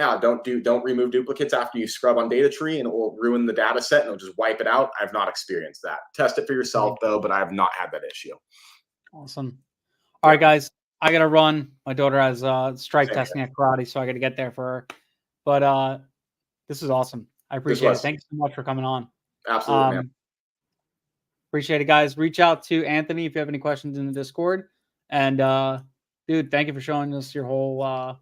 don't remove duplicates after you scrub on data tree and it will ruin the data set and it'll just wipe it out. I've not experienced that. Test it for yourself though, but I have not had that issue. Awesome. All right, guys, I got to run. My daughter has strike testing at karate, so I got to get there for her. But this is awesome. I appreciate it. Thank you so much for coming on. Absolutely, man. Appreciate it, guys. Reach out to Anthony if you have any questions in the Discord. And dude, thank you for showing us your whole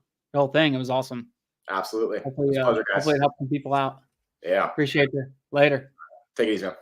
thing. It was awesome. Absolutely. Hopefully, pleasure, guys. hopefully it helps some people out. Yeah. Appreciate you. Later. Take it easy, man.